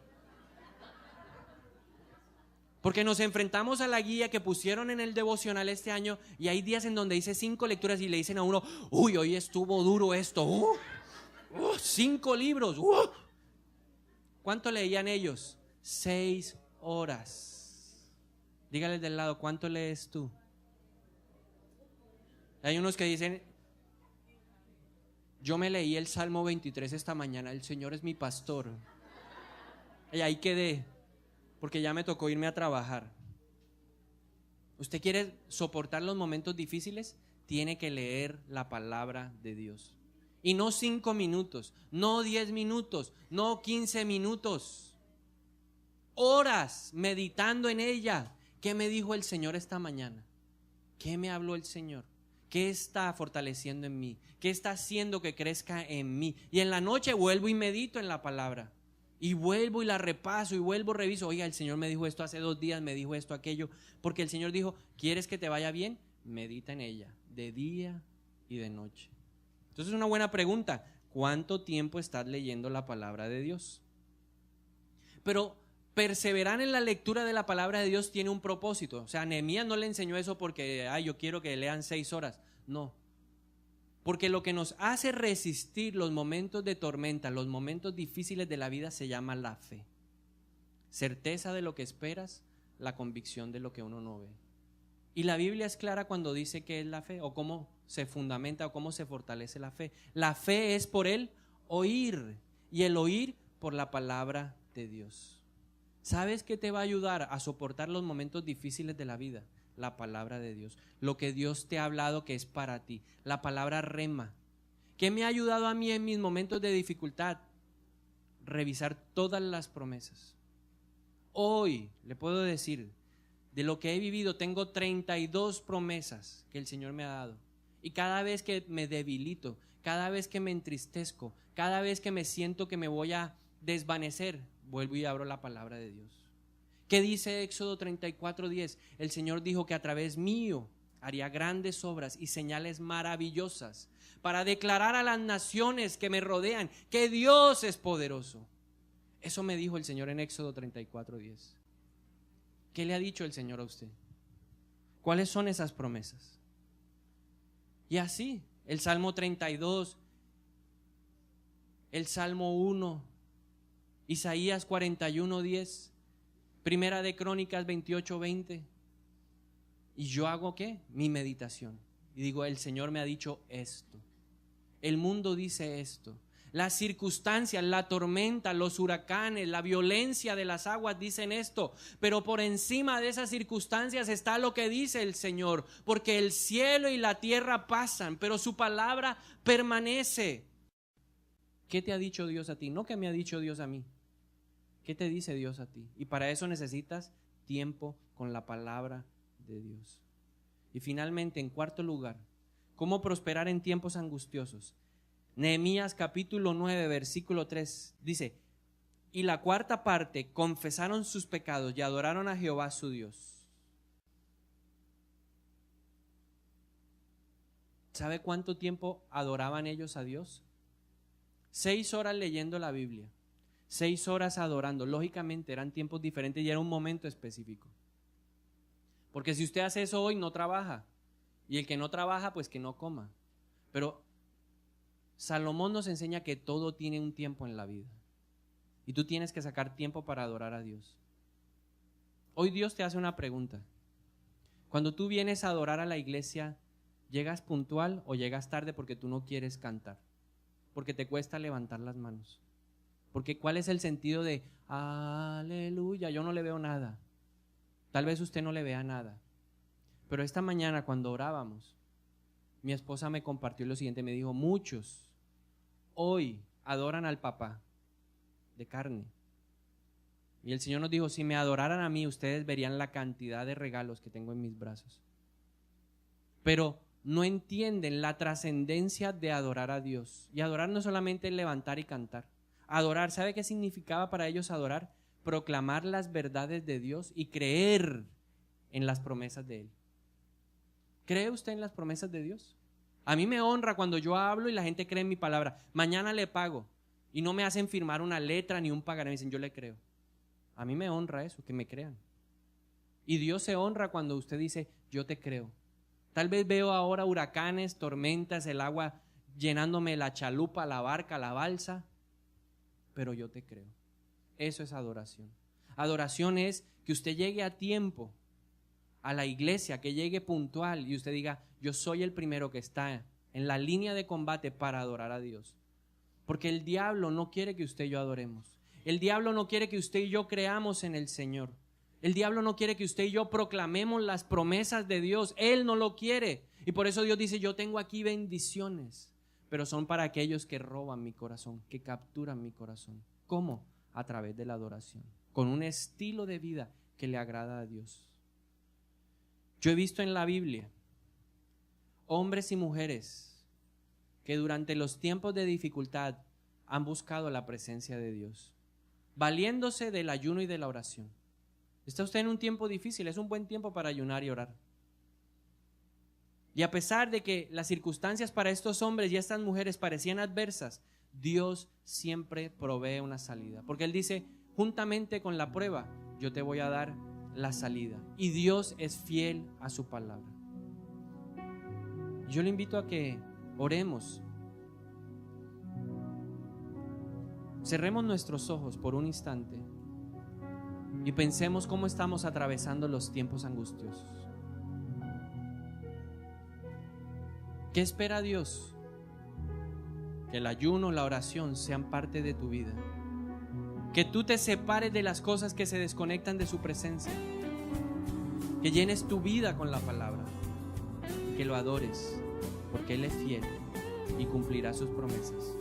Porque nos enfrentamos a la guía que pusieron en el devocional este año y hay días en donde dice 5 lecturas y le dicen a uno, uy, hoy estuvo duro esto. 5 libros. ¿Cuánto leían ellos? 6 horas. Dígale del lado, ¿cuánto lees tú? Hay unos que dicen, yo me leí el Salmo 23 esta mañana, el Señor es mi pastor. Y ahí quedé, porque ya me tocó irme a trabajar. ¿Usted quiere soportar los momentos difíciles? Tiene que leer la palabra de Dios. Y no 5 minutos, no 10 minutos, no 15 minutos. Horas meditando en ella. ¿Qué me dijo el Señor esta mañana? ¿Qué me habló el Señor? ¿Qué está fortaleciendo en mí? ¿Qué está haciendo que crezca en mí? Y en la noche vuelvo y medito en la palabra. Y vuelvo y la repaso y vuelvo, reviso. Oiga, el Señor me dijo esto hace 2 días, me dijo esto, aquello. Porque el Señor dijo, ¿quieres que te vaya bien? Medita en ella, de día y de noche. Entonces es una buena pregunta. ¿Cuánto tiempo estás leyendo la palabra de Dios? Pero perseverar en la lectura de la palabra de Dios tiene un propósito. O sea, Nehemías no le enseñó eso porque, yo quiero que lean 6 horas. No. Porque lo que nos hace resistir los momentos de tormenta, los momentos difíciles de la vida se llama la fe. Certeza de lo que esperas, la convicción de lo que uno no ve. Y la Biblia es clara cuando dice qué es la fe o cómo se fundamenta o cómo se fortalece la fe. La fe es por el oír y el oír por la palabra de Dios. ¿Sabes qué te va a ayudar a soportar los momentos difíciles de la vida? La palabra de Dios, lo que Dios te ha hablado que es para ti, la palabra rema. ¿Qué me ha ayudado a mí en mis momentos de dificultad? Revisar todas las promesas. Hoy le puedo decir, de lo que he vivido, tengo 32 promesas que el Señor me ha dado. Y cada vez que me debilito, cada vez que me entristezco, cada vez que me siento que me voy a desvanecer, vuelvo y abro la palabra de Dios. ¿Qué dice Éxodo 34:10? El Señor dijo que a través mío haría grandes obras y señales maravillosas para declarar a las naciones que me rodean que Dios es poderoso. Eso me dijo el Señor en Éxodo 34:10. ¿Qué le ha dicho el Señor a usted? ¿Cuáles son esas promesas? Y así, el Salmo 32, el Salmo 1, Isaías 41:10, Primera de Crónicas 28:20. ¿Y yo hago qué? Mi meditación. Y digo, el Señor me ha dicho esto. El mundo dice esto. Las circunstancias, la tormenta, los huracanes, la violencia de las aguas dicen esto. Pero por encima de esas circunstancias está lo que dice el Señor. Porque el cielo y la tierra pasan, pero su palabra permanece. ¿Qué te ha dicho Dios a ti? No, ¿qué me ha dicho Dios a mí? ¿Qué te dice Dios a ti? Y para eso necesitas tiempo con la palabra de Dios. Y finalmente, en cuarto lugar, ¿cómo prosperar en tiempos angustiosos? Nehemías capítulo 9 versículo 3 dice, y la cuarta parte confesaron sus pecados y adoraron a Jehová su Dios. ¿Sabe cuánto tiempo adoraban ellos a Dios? 6 horas leyendo la Biblia, 6 horas adorando. Lógicamente eran tiempos diferentes y era un momento específico. Porque si usted hace eso hoy, no trabaja. Y el que no trabaja, pues que no coma. Pero Salomón nos enseña que todo tiene un tiempo en la vida. Y tú tienes que sacar tiempo para adorar a Dios. Hoy Dios te hace una pregunta. Cuando tú vienes a adorar a la iglesia, ¿llegas puntual o llegas tarde porque tú no quieres cantar? Porque te cuesta levantar las manos. Porque ¿cuál es el sentido de aleluya? Yo no le veo nada. Tal vez usted no le vea nada. Pero esta mañana cuando orábamos, mi esposa me compartió lo siguiente, me dijo, muchos hoy adoran al papá de carne. Y el Señor nos dijo, si me adoraran a mí, ustedes verían la cantidad de regalos que tengo en mis brazos. Pero no entienden la trascendencia de adorar a Dios. Y adorar no solamente es levantar y cantar. Adorar, ¿sabe qué significaba para ellos adorar? Proclamar las verdades de Dios y creer en las promesas de Él. ¿Cree usted en las promesas de Dios? A mí me honra cuando yo hablo y la gente cree en mi palabra. Mañana le pago y no me hacen firmar una letra ni un pagaré. Me dicen, yo le creo. A mí me honra eso, que me crean. Y Dios se honra cuando usted dice, yo te creo. Tal vez veo ahora huracanes, tormentas, el agua llenándome la chalupa, la barca, la balsa, pero yo te creo. Eso es adoración. Adoración es que usted llegue a tiempo a la iglesia, que llegue puntual y usted diga, yo soy el primero que está en la línea de combate para adorar a Dios. Porque el diablo no quiere que usted y yo adoremos. El diablo no quiere que usted y yo creamos en el Señor. El diablo no quiere que usted y yo proclamemos las promesas de Dios. Él no lo quiere. Y por eso Dios dice, yo tengo aquí bendiciones, pero son para aquellos que roban mi corazón, que capturan mi corazón. ¿Cómo? A través de la adoración, con un estilo de vida que le agrada a Dios. Yo he visto en la Biblia hombres y mujeres que durante los tiempos de dificultad han buscado la presencia de Dios, valiéndose del ayuno y de la oración. Está usted en un tiempo difícil, es un buen tiempo para ayunar y orar. Y a pesar de que las circunstancias para estos hombres y estas mujeres parecían adversas, Dios siempre provee una salida. Porque Él dice, juntamente con la prueba, yo te voy a dar la salida. Y Dios es fiel a su palabra. Yo le invito a que oremos. Cerremos nuestros ojos por un instante y pensemos cómo estamos atravesando los tiempos angustiosos. ¿Qué espera Dios? Que el ayuno, la oración sean parte de tu vida. Que tú te separes de las cosas que se desconectan de su presencia. Que llenes tu vida con la palabra. Y que lo adores, porque Él es fiel y cumplirá sus promesas.